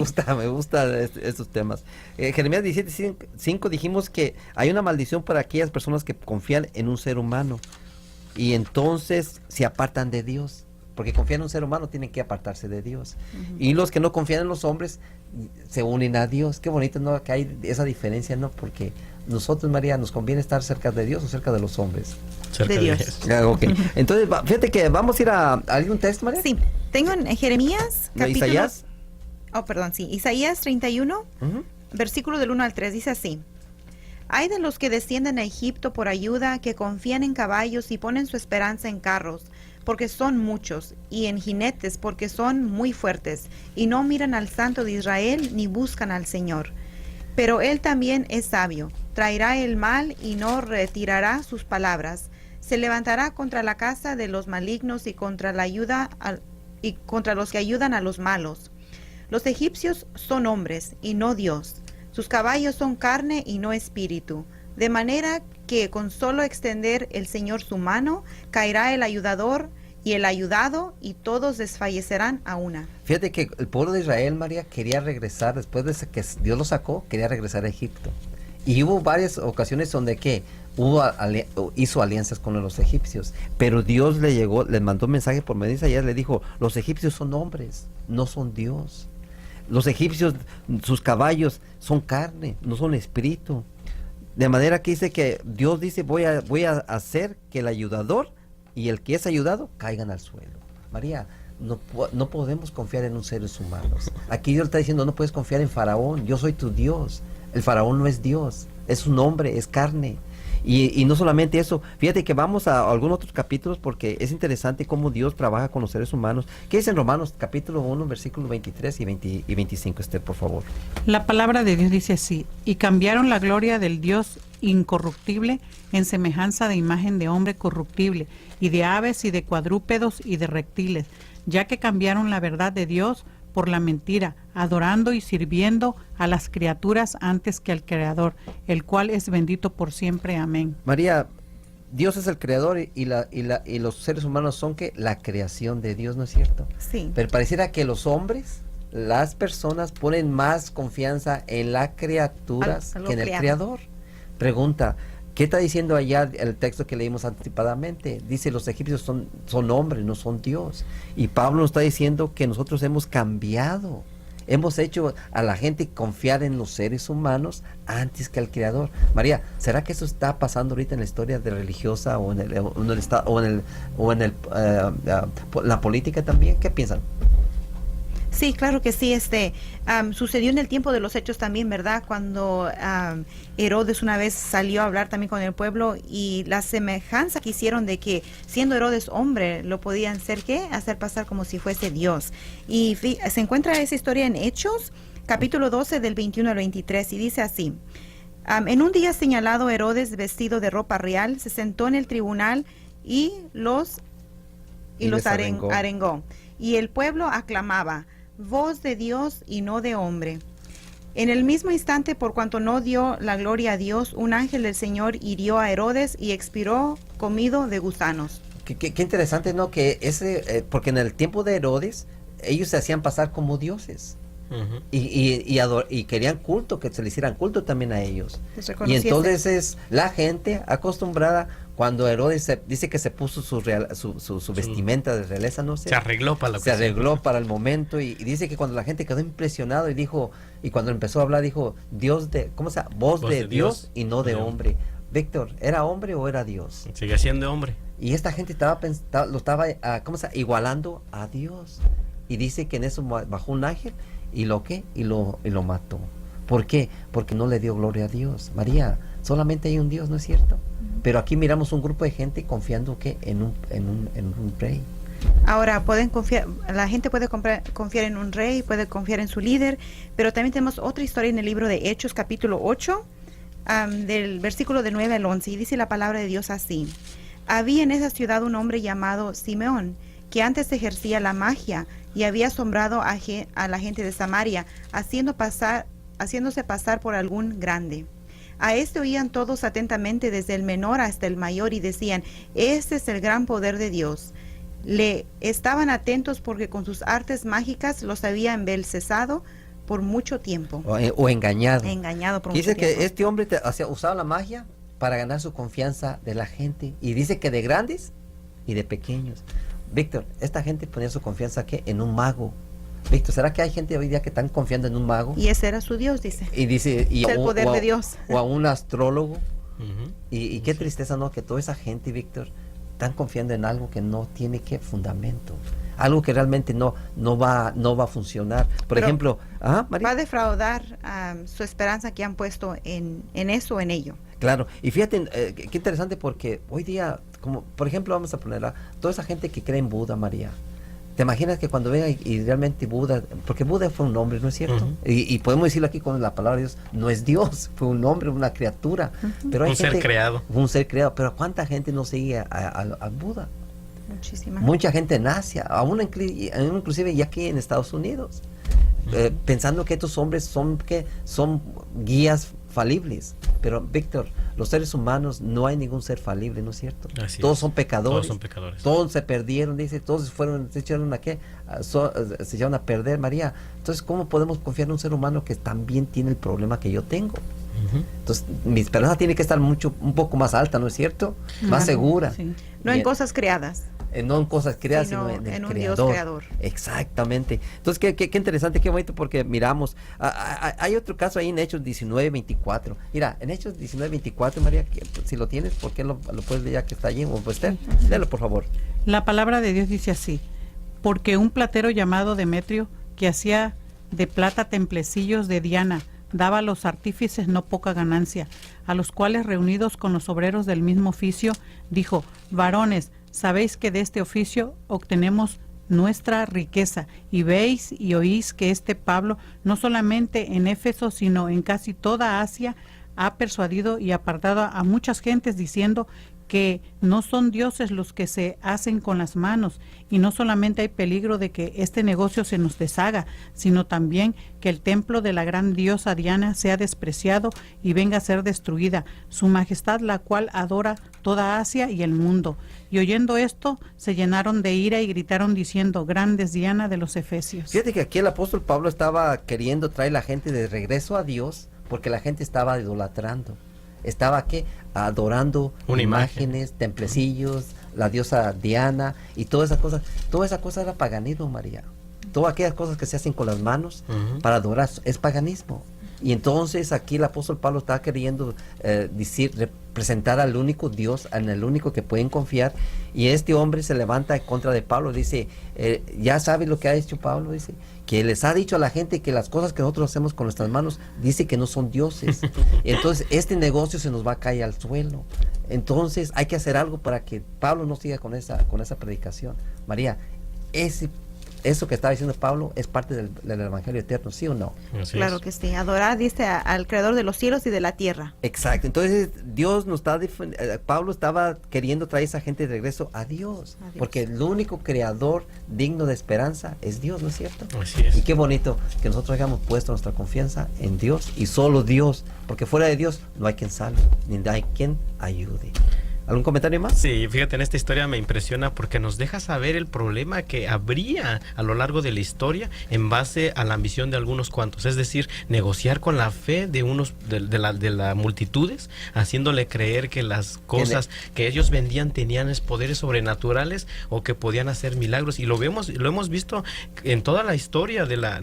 gusta estos temas. Jeremías 17:5 dijimos que hay una maldición para aquellas personas que confían en un ser humano y entonces se apartan de Dios. Porque confían en un ser humano, tienen que apartarse de Dios. Y los que no confían en los hombres se unen a Dios. Qué bonito, ¿no? Que hay esa diferencia, ¿no? Porque nosotros, María, nos conviene estar cerca de Dios o cerca de los hombres. Cerca de Dios. Okay. Entonces, fíjate que vamos a ir a algún texto, María. Sí, tengo en Jeremías, capítulo... ¿Isaías? Isaías 31, versículo del 1 al 3, dice así. Hay de los que descienden a Egipto por ayuda, que confían en caballos y ponen su esperanza en carros, porque son muchos, y en jinetes, porque son muy fuertes, y no miran al Santo de Israel, ni buscan al Señor. Pero Él también es sabio, traerá el mal y no retirará sus palabras. Se levantará contra la casa de los malignos y contra los que ayudan a los malos. Los egipcios son hombres y no Dios. Sus caballos son carne y no espíritu. De manera que con solo extender el Señor su mano, caerá el ayudador y el ayudado, y todos desfallecerán a una. Fíjate que el pueblo de Israel, María, quería regresar, después de que Dios lo sacó, quería regresar a Egipto. Y hubo varias ocasiones donde hizo alianzas con los egipcios, pero Dios le mandó un mensaje por medio de Isaías, le dijo, los egipcios son hombres, no son Dios. Los egipcios, sus caballos son carne, no son espíritu. De manera que dice que Dios dice, voy a hacer que el ayudador y el que es ayudado caigan al suelo. María, no podemos confiar en un seres humanos. Aquí Dios está diciendo, no puedes confiar en Faraón, yo soy tu Dios. El Faraón no es Dios, es un hombre, es carne. Y no solamente eso, fíjate que vamos a algunos otros capítulos porque es interesante cómo Dios trabaja con los seres humanos. ¿Qué dice en Romanos capítulo 1, versículos 23 y 25, Esther, por favor? La palabra de Dios dice así, y cambiaron la gloria del Dios incorruptible en semejanza de imagen de hombre corruptible, y de aves y de cuadrúpedos y de reptiles, ya que cambiaron la verdad de Dios por la mentira, adorando y sirviendo a las criaturas antes que al Creador, el cual es bendito por siempre. Amén. María, Dios es el creador y los seres humanos son que la creación de Dios, ¿no es cierto? Sí. Pero pareciera que los hombres, las personas ponen más confianza en las criaturas que en el creador. Pregunta, ¿qué está diciendo allá el texto que leímos anticipadamente? Dice, los egipcios son hombres, no son Dios. Y Pablo nos está diciendo que nosotros hemos cambiado. Hemos hecho a la gente confiar en los seres humanos antes que al Creador. María, ¿será que eso está pasando ahorita en la historia de religiosa o en la política también? ¿Qué piensan? Sí, claro que sí. Sucedió en el tiempo de los hechos también, ¿verdad? Cuando Herodes una vez salió a hablar también con el pueblo, y la semejanza que hicieron de que siendo Herodes hombre lo podían hacer pasar como si fuese Dios. Y se encuentra esa historia en Hechos, capítulo 12 del 21 al 23, y dice así: en un día señalado, Herodes, vestido de ropa real, se sentó en el tribunal y los arengó. Y el pueblo aclamaba: voz de Dios y no de hombre. En el mismo instante, por cuanto no dio la gloria a Dios, un ángel del Señor hirió a Herodes y expiró comido de gusanos. Qué interesante, ¿no? Que porque en el tiempo de Herodes, ellos se hacían pasar como dioses. Uh-huh. Y querían culto, que se le hicieran culto también a ellos. Y entonces es la gente acostumbrada. Cuando Herodes dice que se puso su vestimenta de realeza, no sé. Se arregló para Se arregló para el momento, y dice que cuando la gente quedó impresionado y cuando empezó a hablar dijo, voz de Dios y no de hombre. Víctor, ¿era hombre o era Dios? Sigue siendo hombre. Y esta gente lo estaba igualando a Dios. Y dice que en eso bajó un ángel y lo mató. ¿Por qué? Porque no le dio gloria a Dios. María, solamente hay un Dios, ¿no es cierto? Pero aquí miramos un grupo de gente confiando en un rey. Ahora, la gente puede confiar en un rey, puede confiar en su líder, pero también tenemos otra historia en el libro de Hechos, capítulo 8, del versículo de 9 al 11, y dice la palabra de Dios así: había en esa ciudad un hombre llamado Simeón, que antes ejercía la magia y había asombrado a la gente de Samaria, haciéndose pasar por algún grande. A este oían todos atentamente, desde el menor hasta el mayor, y decían: este es el gran poder de Dios. Le estaban atentos porque con sus artes mágicas los había embelesado por mucho tiempo. O engañado. Engañado por mucho tiempo. Dice que este hombre usaba la magia para ganar su confianza de la gente. Y dice que de grandes y de pequeños. Víctor, esta gente ponía su confianza en un mago. Víctor, ¿será que hay gente hoy día que están confiando en un mago? Y ese era su Dios, dice. Y dice, es el poder de Dios. O a un astrólogo. Uh-huh. Y qué tristeza, ¿no? Que toda esa gente, Víctor, están confiando en algo que no tiene fundamento. Algo que realmente no va a funcionar. Por ejemplo, María. Va a defraudar su esperanza que han puesto en eso, en ello. Claro, y fíjate, qué interesante, porque hoy día, como por ejemplo, vamos a ponerla, toda esa gente que cree en Buda, María. ¿Te imaginas que cuando venga y realmente Buda, porque Buda fue un hombre, ¿no es cierto? Uh-huh. Y podemos decirlo aquí con la palabra de Dios, no es Dios, fue un hombre, una criatura. Uh-huh. Pero hay un ser creado. Un ser creado, pero ¿cuánta gente no sigue a Buda? Muchísima. Mucha gente en Asia, aún inclusive ya aquí en Estados Unidos, uh-huh. Pensando que estos hombres son guías falibles. Pero Víctor, los seres humanos, no hay ningún ser falible, ¿no es cierto? Todos son pecadores. Todos son pecadores. Todos se perdieron, dice, todos se echaron a perder, María. Entonces, ¿cómo podemos confiar en un ser humano que también tiene el problema que yo tengo? Uh-huh. Entonces, mi esperanza tiene que estar un poco más alta, ¿no es cierto? Uh-huh. Más segura. Sí. No en cosas creadas. No en cosas creadas, sino en el un creador. Dios creador. Exactamente. Entonces, qué interesante, qué bonito, porque miramos. Hay otro caso ahí en Hechos 19:24. Mira, en Hechos 19:24, María, si lo tienes, ¿por qué lo puedes leer ya que está allí? O pues, léelo, por favor. La palabra de Dios dice así: porque un platero llamado Demetrio, que hacía de plata templecillos de Diana, daba a los artífices no poca ganancia, a los cuales, reunidos con los obreros del mismo oficio, dijo: varones, sabéis que de este oficio obtenemos nuestra riqueza, y veis y oís que este Pablo, no solamente en Éfeso, sino en casi toda Asia, ha persuadido y apartado a muchas gentes, diciendo que no son dioses los que se hacen con las manos, y no solamente hay peligro de que este negocio se nos deshaga, sino también que el templo de la gran diosa Diana sea despreciado y venga a ser destruida, su majestad, la cual adora toda Asia y el mundo. Y oyendo esto, se llenaron de ira y gritaron diciendo: grande es Diana de los Efesios. Fíjate que aquí el apóstol Pablo estaba queriendo traer la gente de regreso a Dios, porque la gente estaba idolatrando. Estaba ¿qué? Adorando imágenes, templecillos, la diosa Diana y todas esas cosas. Toda esa cosa era paganismo, María. Todas aquellas cosas que se hacen con las manos para adorar es paganismo. Y entonces aquí el apóstol Pablo está queriendo representar al único Dios, en el único que pueden confiar. Y este hombre se levanta en contra de Pablo, dice, ya sabes lo que ha hecho Pablo, dice, que les ha dicho a la gente que las cosas que nosotros hacemos con nuestras manos, dice que no son dioses. Entonces este negocio se nos va a caer al suelo. Entonces hay que hacer algo para que Pablo no siga con esa predicación. María, eso que estaba diciendo Pablo es parte del Evangelio eterno, ¿sí o no? Claro que sí. Adorar, dice, al Creador de los cielos y de la tierra. Exacto. Entonces Dios nos está Pablo estaba queriendo traer a esa gente de regreso a Dios, porque el único creador digno de esperanza es Dios, ¿no es cierto? Así es. Y qué bonito que nosotros hayamos puesto nuestra confianza en Dios y solo Dios, porque fuera de Dios no hay quien salve, ni hay quien ayude. ¿Algún comentario más? Sí, fíjate, en esta historia me impresiona porque nos deja saber el problema que habría a lo largo de la historia en base a la ambición de algunos cuantos, es decir, negociar con la fe de unos de las multitudes, haciéndole creer que las cosas que ellos vendían tenían poderes sobrenaturales o que podían hacer milagros, y lo hemos visto en toda la historia de la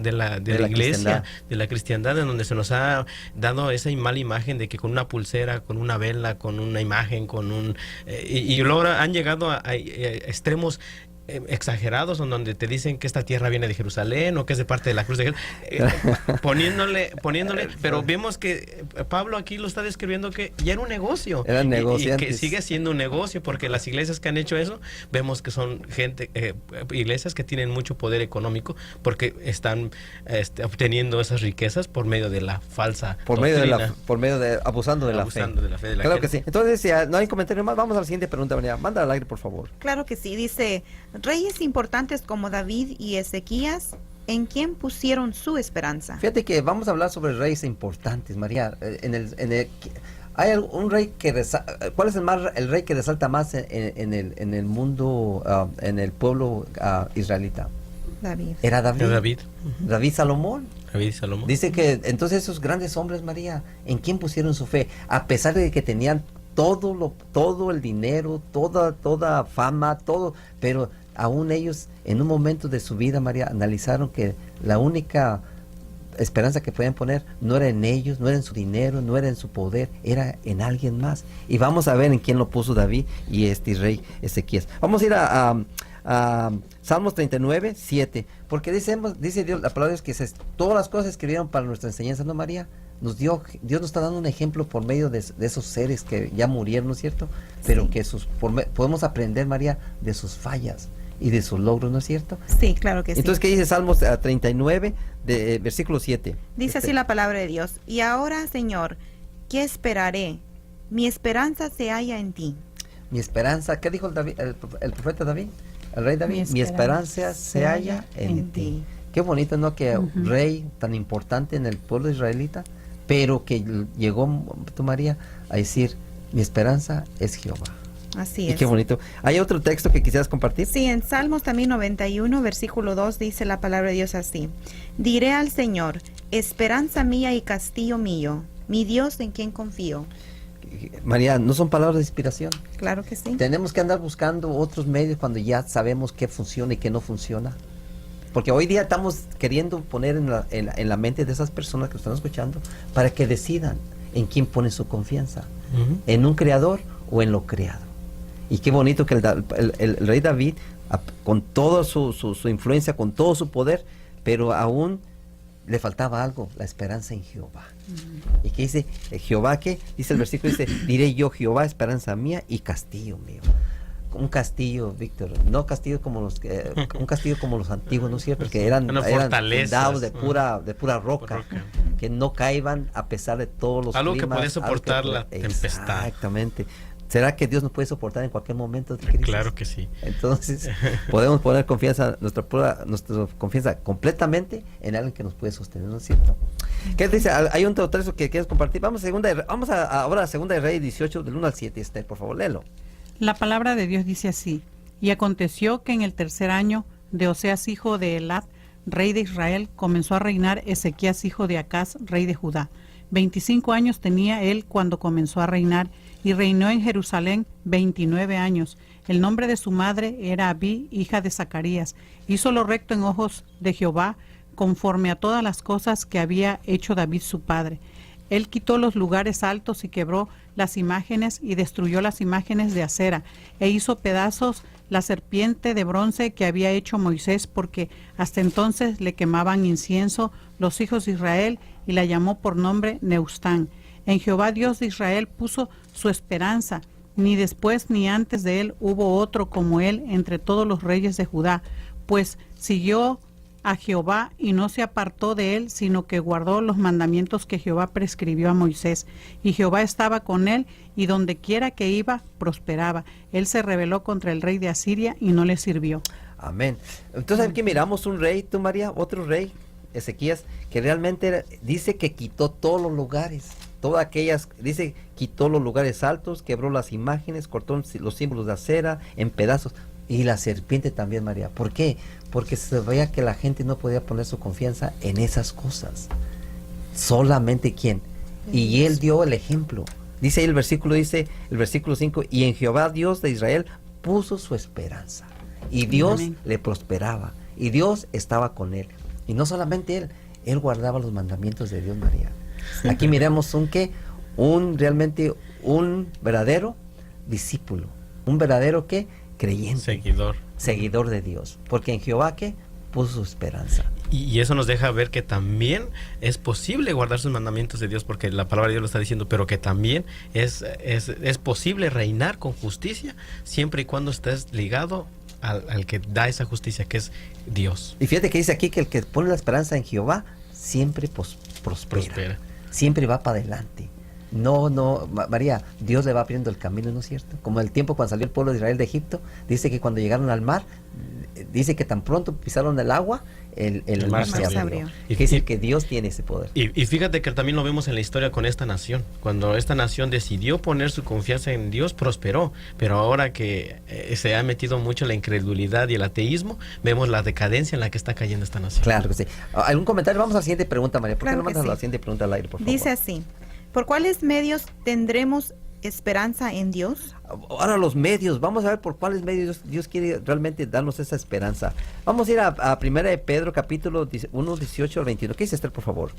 iglesia, de la cristiandad, en donde se nos ha dado esa mala imagen de que con una pulsera, con una vela, con una imagen, con un y luego han llegado a extremos exagerados, en donde te dicen que esta tierra viene de Jerusalén o que es de parte de la cruz de poniéndole, pero vemos que Pablo aquí lo está describiendo que ya era un negocio, era negocio y que sigue siendo un negocio, porque las iglesias que han hecho eso, vemos que son iglesias que tienen mucho poder económico, porque están obteniendo esas riquezas por medio de la falsa doctrina, abusando de la fe de la claro gente. Que sí. Entonces, si no hay comentario más, vamos a la siguiente pregunta, María. Manda al aire, por favor. Claro que sí. Dice: reyes importantes como David y Ezequías, ¿en quién pusieron su esperanza? Fíjate que vamos a hablar sobre reyes importantes, María. Hay un rey que ¿cuál es el rey que resalta más en el mundo, en el pueblo israelita? David. Era David. David Salomón. David Salomón. Dice que entonces esos grandes hombres, María, ¿en quién pusieron su fe? A pesar de que tenían todo el dinero, toda fama, todo, pero aún ellos en un momento de su vida, María, analizaron que la única esperanza que podían poner no era en ellos, no era en su dinero, no era en su poder, era en alguien más. Y vamos a ver en quién lo puso David y este rey Ezequías. Vamos a ir a Salmos 39, 7, porque dice Dios, la palabra es que todas las cosas escribieron para nuestra enseñanza, ¿no, María? Dios nos está dando un ejemplo por medio de esos seres que ya murieron, ¿no es cierto? Pero que podemos aprender, María, de sus fallas y de sus logros, ¿no es cierto? Sí, claro que sí. Entonces, ¿qué dice Salmos 39, versículo 7? Dice así la palabra de Dios: y ahora, Señor, ¿qué esperaré? Mi esperanza se halla en ti. Mi esperanza, ¿qué dijo el profeta David? El rey David, mi esperanza se halla en ti. Qué bonito, ¿no? Que un rey tan importante en el pueblo israelita, pero que llegó, tú, María, a decir, mi esperanza es Jehová. Así es. Y qué bonito. ¿Hay otro texto que quisieras compartir? Sí, en Salmos también 91, versículo 2, dice la palabra de Dios así: diré al Señor, esperanza mía y castillo mío, mi Dios en quien confío. María, ¿no son palabras de inspiración? Claro que sí. Tenemos que andar buscando otros medios cuando ya sabemos qué funciona y qué no funciona. Porque hoy día estamos queriendo poner en la mente de esas personas que están escuchando para que decidan en quién ponen su confianza, en un creador o en lo creado. Y qué bonito que el rey David, con toda su influencia, con todo su poder, pero aún le faltaba algo, la esperanza en Jehová. ¿Y qué dice? Jehová, ¿qué? Dice el versículo, dice, diré yo, Jehová, esperanza mía y castillo mío. Un castillo, Víctor, no castillo como un castillo como los antiguos, ¿no es cierto? Que eran fundados de pura roca, que no caían a pesar de todos los algo climas, que podía soportar la tempestad. Exactamente. ¿Será que Dios nos puede soportar en cualquier momento de crisis? Claro que sí. Entonces, podemos poner confianza, nuestra confianza completamente en alguien que nos puede sostener, ¿no es cierto? ¿Qué dice? ¿Hay un texto que quieres compartir? Vamos ahora a Segunda de Reyes 18, del 1 al 7, Esther, por favor, léelo. La palabra de Dios dice así: y aconteció que en el tercer año de Oseas, hijo de Elat, rey de Israel, comenzó a reinar Ezequías, hijo de Acaz, rey de Judá. 25 años tenía él cuando comenzó a reinar, y reinó en Jerusalén 29 años. El nombre de su madre era Abí, hija de Zacarías. Hizo lo recto en ojos de Jehová, conforme a todas las cosas que había hecho David su padre. Él quitó los lugares altos y quebró las imágenes y destruyó las imágenes de acera, e hizo pedazos la serpiente de bronce que había hecho Moisés, porque hasta entonces le quemaban incienso los hijos de Israel, y la llamó por nombre Neustán. En Jehová Dios de Israel puso su esperanza, ni después ni antes de él hubo otro como él entre todos los reyes de Judá, pues siguió a Jehová y no se apartó de él, sino que guardó los mandamientos que Jehová prescribió a Moisés. Y Jehová estaba con él, y donde quiera que iba, prosperaba. Él se rebeló contra el rey de Asiria y no le sirvió. Amén. Entonces aquí miramos un rey, tú María, otro rey, Ezequías, que realmente dice que quitó todos los lugares, todas aquellas, dice, quitó los lugares altos, quebró las imágenes, cortó los símbolos de acera en pedazos. Y la serpiente también, María. ¿Por qué? Porque se veía que la gente no podía poner su confianza en esas cosas. Solamente ¿quién? Y él dio el ejemplo. Dice ahí el versículo 5, y en Jehová Dios de Israel puso su esperanza. Y Dios le prosperaba. Y Dios estaba con él. Y no solamente él guardaba los mandamientos de Dios, María. Aquí miramos realmente un verdadero discípulo. Un verdadero creyente. Seguidor de Dios. Porque en Jehová puso su esperanza. Y eso nos deja ver que también es posible guardar sus mandamientos de Dios, porque la palabra de Dios lo está diciendo, pero que también es posible reinar con justicia siempre y cuando estés ligado al que da esa justicia, que es Dios. Y fíjate que dice aquí que el que pone la esperanza en Jehová siempre prospera. Siempre va para adelante. No, María, Dios le va abriendo el camino, ¿no es cierto? Como el tiempo cuando salió el pueblo de Israel de Egipto, dice que cuando llegaron al mar, dice que tan pronto pisaron el agua, el mar se abrió. Y quiere decir que Dios tiene ese poder. Y fíjate que también lo vemos en la historia con esta nación. Cuando esta nación decidió poner su confianza en Dios, prosperó. Pero ahora que se ha metido mucho la incredulidad y el ateísmo, vemos la decadencia en la que está cayendo esta nación. Claro que sí. ¿Algún comentario? Vamos a la siguiente pregunta, María. ¿Por qué no mandas la siguiente pregunta al aire, por favor? Dice así: ¿por cuáles medios tendremos esperanza en Dios? Ahora los medios, vamos a ver por cuáles medios Dios quiere realmente darnos esa esperanza. Vamos a ir a 1 de Pedro, capítulo 1, 18 al 21. ¿Qué dice Esther, por favor?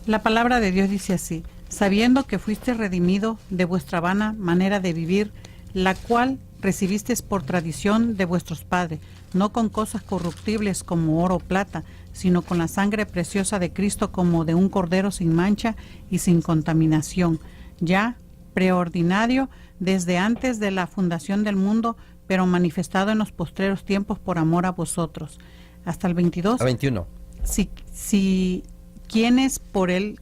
La palabra de Dios dice así: sabiendo que fuiste redimido de vuestra vana manera de vivir, la cual recibisteis por tradición de vuestros padres, no con cosas corruptibles como oro o plata, sino con la sangre preciosa de Cristo, como de un cordero sin mancha y sin contaminación, ya preordinario desde antes de la fundación del mundo, pero manifestado en los postreros tiempos por amor a vosotros. Hasta el 22. A 21. Si quienes por él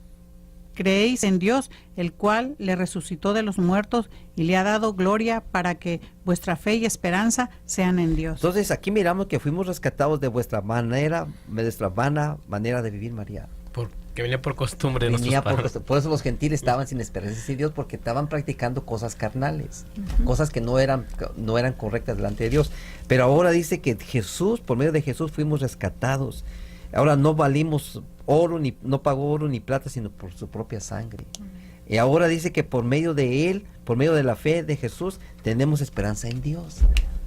creéis en Dios, el cual le resucitó de los muertos y le ha dado gloria, para que vuestra fe y esperanza sean en Dios. Entonces aquí miramos que fuimos rescatados de vuestra vana manera de vivir, María. Que venía por costumbre de nuestros padres. Por eso los gentiles estaban sin esperanza en Dios, porque estaban practicando cosas carnales, cosas que no eran correctas delante de Dios. Pero ahora dice que Jesús, por medio de Jesús fuimos rescatados. Ahora no valimos oro, no pagó oro ni plata, sino por su propia sangre. Y ahora dice que por medio de él, por medio de la fe de Jesús, tenemos esperanza en Dios.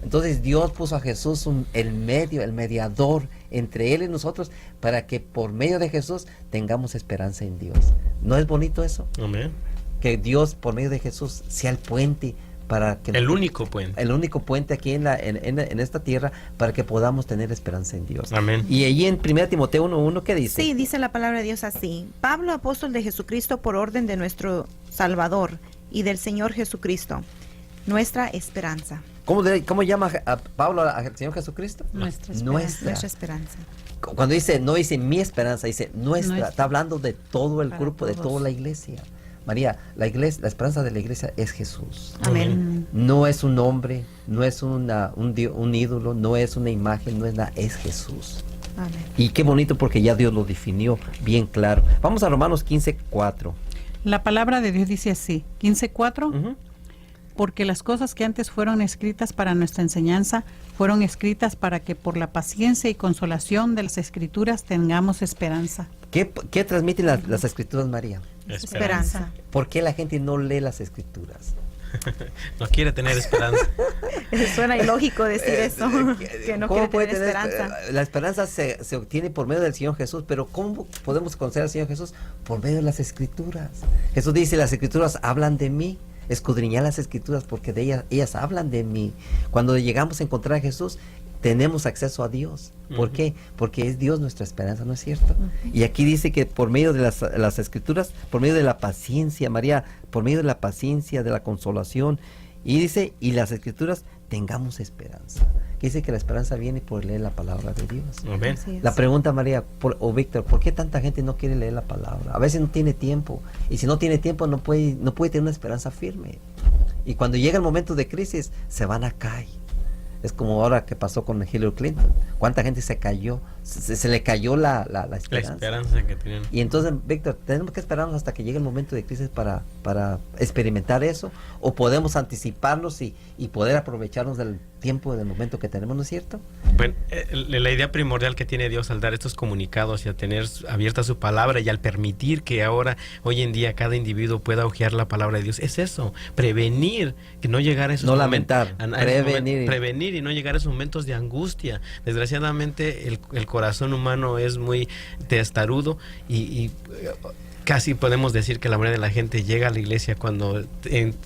Entonces Dios puso a Jesús el mediador entre él y nosotros, para que por medio de Jesús tengamos esperanza en Dios. ¿No es bonito eso? Amén. Que Dios por medio deJesús sea el puente para que el único puente aquí en esta tierra, para que podamos tener esperanza en Dios. Amén. Y allí en 1 Timoteo 1:1, ¿qué dice? Sí, dice la palabra de Dios así: Pablo, apóstol de Jesucristo, por orden de nuestro Salvador y del Señor Jesucristo, nuestra esperanza. ¿Cómo llama a Pablo al Señor Jesucristo? Nuestra esperanza. Cuando no dice mi esperanza, dice nuestra. Está hablando de todo el grupo, de toda la iglesia. María, la esperanza de la iglesia es Jesús. Amén. No es un hombre, no es un ídolo, no es una imagen, no es nada, es Jesús. Amén. Y qué bonito porque ya Dios lo definió bien claro. Vamos a Romanos 15:4. La palabra de Dios dice así, 15:4, porque las cosas que antes fueron escritas para nuestra enseñanza fueron escritas para que por la paciencia y consolación de las Escrituras tengamos esperanza. ¿Qué transmiten las Escrituras, María? Esperanza. ¿Por qué la gente no lee las Escrituras? No quiere tener esperanza. Suena ilógico decir eso, que no quiere tener esperanza. La esperanza se obtiene por medio del Señor Jesús, pero ¿cómo podemos conocer al Señor Jesús? Por medio de las Escrituras. Jesús dice, las Escrituras hablan de mí. Escudriñar las Escrituras porque de ellas hablan de mí. Cuando llegamos a encontrar a Jesús, tenemos acceso a Dios. ¿Por qué? Porque es Dios nuestra esperanza, ¿no es cierto? Y aquí dice que por medio de las Escrituras, por medio de la paciencia, María, por medio de la paciencia, de la consolación, y dice, y las Escrituras tengamos esperanza. Que dice que la esperanza viene por leer la palabra de Dios. Amén. La pregunta, María, o Víctor, ¿por qué tanta gente no quiere leer la palabra? A veces no tiene tiempo, y si no tiene tiempo no puede tener una esperanza firme. Y cuando llega el momento de crisis, se van a caer. Es como ahora que pasó con Hillary Clinton. ¿Cuánta gente se cayó? Se le cayó la esperanza. La esperanza que tenían. Y entonces, Víctor, ¿tenemos que esperarnos hasta que llegue el momento de crisis para experimentar eso? ¿O podemos anticiparnos y poder aprovecharnos del tiempo, del momento que tenemos, ¿no es cierto? Bueno, la idea primordial que tiene Dios al dar estos comunicados y a tener abierta su palabra y al permitir que ahora, hoy en día, cada individuo pueda hojear la palabra de Dios, es eso, prevenir que no llegara a esos lamentar, prevenir y no llegar a esos momentos de angustia. Desgraciadamente el corazón humano es muy testarudo y casi podemos decir que la mayoría de la gente llega a la iglesia cuando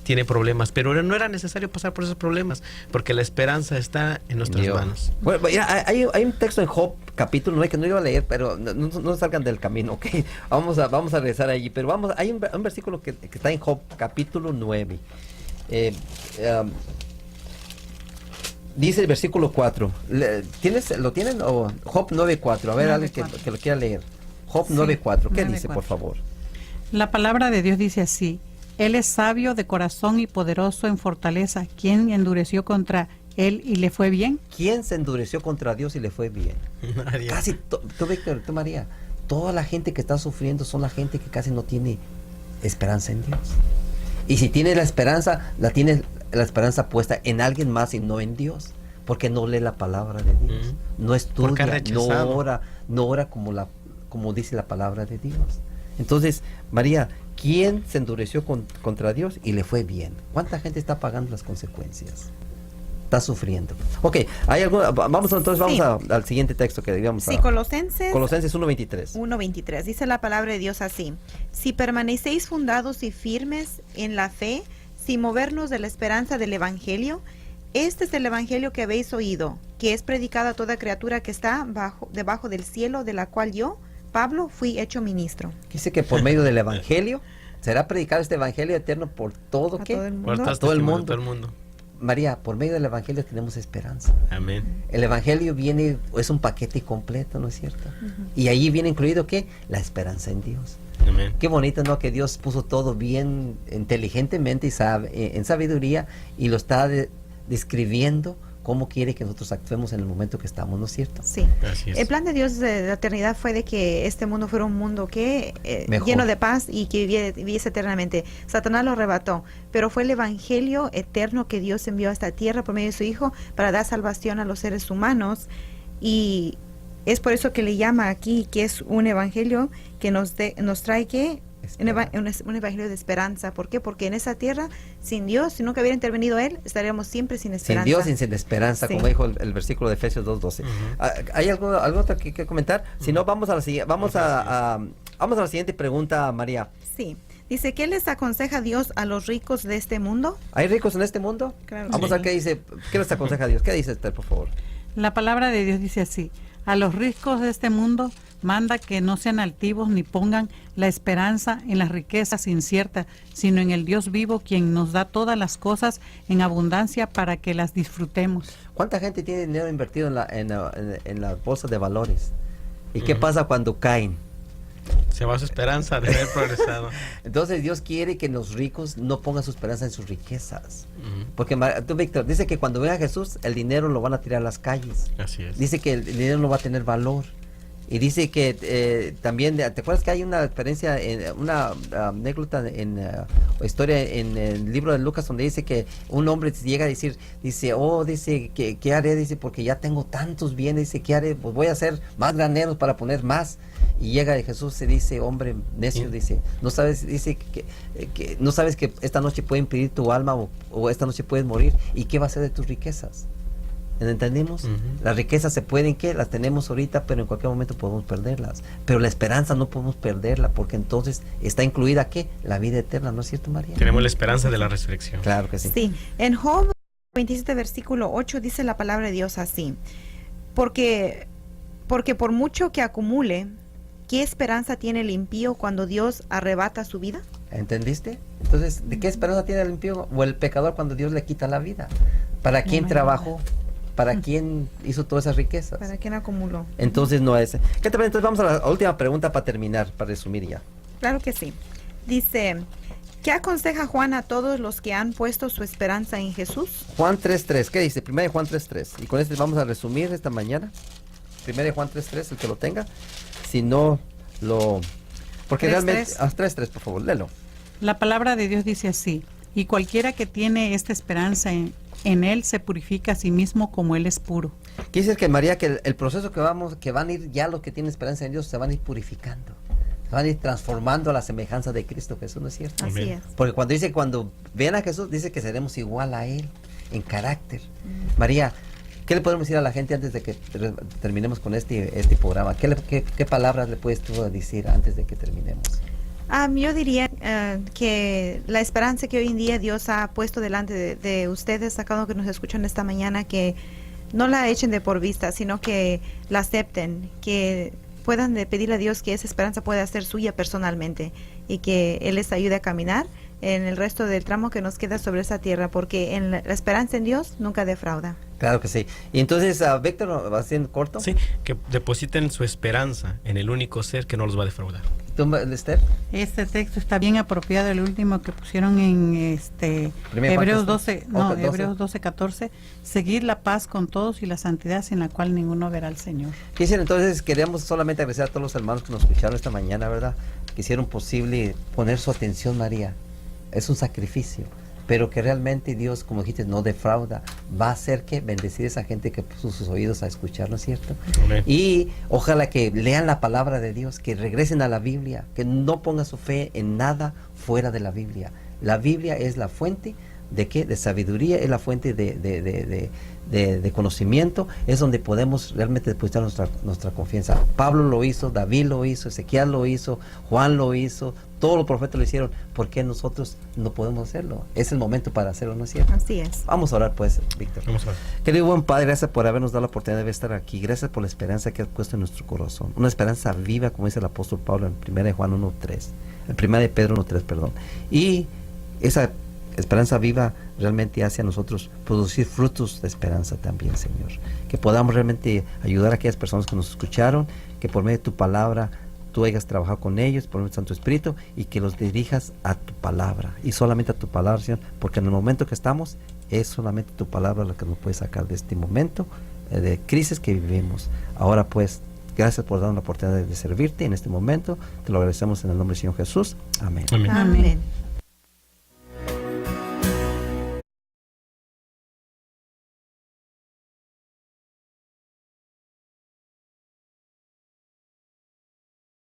tiene problemas, pero no era necesario pasar por esos problemas porque la esperanza está en nuestras manos. Bueno, hay un texto en Job capítulo 9 que no iba a leer, pero no salgan del camino, ¿ok? Vamos a regresar allí, pero hay un versículo que está en Job capítulo 9. Dice el versículo 4. ¿Lo tienen? O Job 9:4. A ver, alguien que lo quiera leer. Job 9:4. ¿Qué dice, por favor? La palabra de Dios dice así: Él es sabio de corazón y poderoso en fortaleza. ¿Quién endureció contra él y le fue bien? ¿Quién se endureció contra Dios y le fue bien? María. Casi, tú Víctor, tú María, toda la gente que está sufriendo son la gente que casi no tiene esperanza en Dios. Y si tiene la esperanza, tiene la esperanza puesta en alguien más y no en Dios, porque no lee la palabra de Dios, no estudia, no ora como dice la palabra de Dios. Entonces, María, ¿quién se endureció contra Dios y le fue bien? ¿Cuánta gente está pagando las consecuencias? Está sufriendo. Ok, ¿hay algo? Vamos al siguiente texto que digamos. Sí, Colosenses 1:23. 1:23. Dice la palabra de Dios así: si permanecéis fundados y firmes en la fe, sin movernos de la esperanza del Evangelio, este es el Evangelio que habéis oído, que es predicado a toda criatura que está debajo del cielo, de la cual yo, Pablo, fui hecho ministro. Dice que por medio del Evangelio será predicado este Evangelio eterno por todo todo el mundo. Por todo el mundo. Todo el mundo. María, por medio del Evangelio tenemos esperanza. Amén. El Evangelio es un paquete completo, ¿no es cierto? Y ahí viene incluido ¿qué? La esperanza en Dios. Amén. Qué bonito, ¿no? Que Dios puso todo bien inteligentemente y en sabiduría y lo está describiendo cómo quiere que nosotros actuemos en el momento que estamos, ¿no es cierto? Sí. Así es. El plan de Dios de la eternidad fue de que este mundo fuera un mundo que lleno de paz y que viviese eternamente. Satanás lo arrebató, pero fue el evangelio eterno que Dios envió a esta tierra por medio de su Hijo para dar salvación a los seres humanos, y es por eso que le llama aquí que es un evangelio que nos trae que un evangelio de esperanza. ¿Por qué? Porque en esa tierra, sin Dios, si nunca hubiera intervenido Él, estaríamos siempre sin esperanza. Sin Dios y sin esperanza, sí. Como dijo el versículo de Efesios 2:12. ¿Hay algo otro que comentar? Si no, vamos a la siguiente pregunta, María. Sí. Dice, ¿qué les aconseja Dios a los ricos de este mundo? ¿Hay ricos en este mundo? Claro. Vamos a ver qué dice. ¿Qué les aconseja Dios? ¿Qué dice Esther, por favor? La palabra de Dios dice así: a los ricos de este mundo manda que no sean altivos ni pongan la esperanza en las riquezas inciertas, sino en el Dios vivo, quien nos da todas las cosas en abundancia para que las disfrutemos. ¿Cuánta gente tiene dinero invertido en la bolsa de valores? ¿Y qué pasa cuando caen? Se va su esperanza de haber progresado. Entonces Dios quiere que los ricos no pongan su esperanza en sus riquezas. Porque tú, Víctor, dice que cuando venga Jesús, el dinero lo van a tirar a las calles. Así es. Dice que el dinero no va a tener valor. Y dice que también, ¿te acuerdas que hay una experiencia, una anécdota historia en el libro de Lucas, donde dice que un hombre llega a decir, dice, ¿qué haré? Dice, porque ya tengo tantos bienes, dice, ¿qué haré? Pues voy a hacer más graneros para poner más. Y llega Jesús y dice, hombre necio, dice, no sabes, dice que no sabes que esta noche pueden pedir tu alma o esta noche puedes morir. ¿Y qué va a hacer de tus riquezas? ¿Entendemos? Las riquezas se pueden, las tenemos ahorita, pero en cualquier momento podemos perderlas. Pero la esperanza no podemos perderla, porque entonces está incluida, ¿qué? La vida eterna, ¿no es cierto, María? Tenemos la esperanza de la resurrección. Claro que sí. Sí, en Job 27, versículo 8, dice la palabra de Dios así: porque por mucho que acumule, ¿qué esperanza tiene el impío cuando Dios arrebata su vida? ¿Entendiste? Entonces, ¿de qué esperanza tiene el impío o el pecador cuando Dios le quita la vida? ¿Para quién trabajó? ¿Para quién hizo todas esas riquezas? ¿Para quién acumuló? Entonces no es. ¿Qué te parece? Entonces vamos a la última pregunta para terminar, para resumir ya. Claro que sí. Dice, ¿qué aconseja Juan a todos los que han puesto su esperanza en Jesús? Juan 3.3, ¿qué dice? 1 Juan 3.3. Y con este vamos a resumir esta mañana. 1 Juan 3.3, el que lo tenga. Si no lo... Porque 3:3. realmente... 3.3, por favor, léelo. La palabra de Dios dice así: y cualquiera que tiene esta esperanza en Él se purifica a sí mismo como Él es puro. Quiere decir que, María, que el proceso que van a ir, ya los que tienen esperanza en Dios, se van a ir purificando. Se van a ir transformando a la semejanza de Cristo Jesús, ¿no es cierto? Así es. Porque cuando vean a Jesús, dice que seremos igual a Él, en carácter. María, ¿qué le podemos decir a la gente antes de que terminemos con este programa? ¿Qué palabras le puedes tú decir antes de que terminemos? Yo diría que la esperanza que hoy en día Dios ha puesto delante de ustedes, a cada uno que nos escuchan esta mañana, que no la echen de por vista, sino que la acepten, que puedan pedirle a Dios que esa esperanza pueda ser suya personalmente y que Él les ayude a caminar en el resto del tramo que nos queda sobre esa tierra, porque la esperanza en Dios nunca defrauda. Claro que sí. Y entonces, Víctor, ¿va siendo corto? Sí, que depositen su esperanza en el único ser que no los va a defraudar. ¿Tú, Esther? Este texto está bien apropiado, el último que pusieron en Hebreos 12:14. Seguir la paz con todos y la santidad sin la cual ninguno verá al Señor. Quisiera entonces, queríamos solamente agradecer a todos los hermanos que nos escucharon esta mañana, ¿verdad? Que hicieron posible poner su atención, María. Es un sacrificio, pero que realmente Dios, como dijiste, no defrauda. Va a hacer que bendecir a esa gente que puso sus oídos a escuchar, ¿no es cierto? Amén. Y ojalá que lean la palabra de Dios, que regresen a la Biblia, que no pongan su fe en nada fuera de la Biblia. La Biblia es la fuente de ¿qué? De sabiduría, es la fuente de conocimiento, es donde podemos realmente depositar nuestra confianza. Pablo lo hizo, David lo hizo, Ezequiel lo hizo, Juan lo hizo, todos los profetas lo hicieron. ¿Por qué nosotros no podemos hacerlo? Es el momento para hacerlo, ¿no es cierto? Así es. Vamos a orar pues, Víctor. Vamos a ver. Querido buen Padre, gracias por habernos dado la oportunidad de estar aquí. Gracias por la esperanza que has puesto en nuestro corazón. Una esperanza viva, como dice el apóstol Pablo en 1 Juan 1:3. En 1 Pedro 1:3, perdón. Y esa esperanza viva realmente hace a nosotros producir frutos de esperanza también, Señor. Que podamos realmente ayudar a aquellas personas que nos escucharon, que por medio de tu palabra tú hayas trabajado con ellos, por medio de Santo Espíritu, y que los dirijas a tu palabra, y solamente a tu palabra, Señor, porque en el momento que estamos, es solamente tu palabra la que nos puede sacar de este momento de crisis que vivimos. Ahora pues, gracias por darnos la oportunidad de servirte en este momento. Te lo agradecemos en el nombre del Señor Jesús. Amén. Amén. Amén.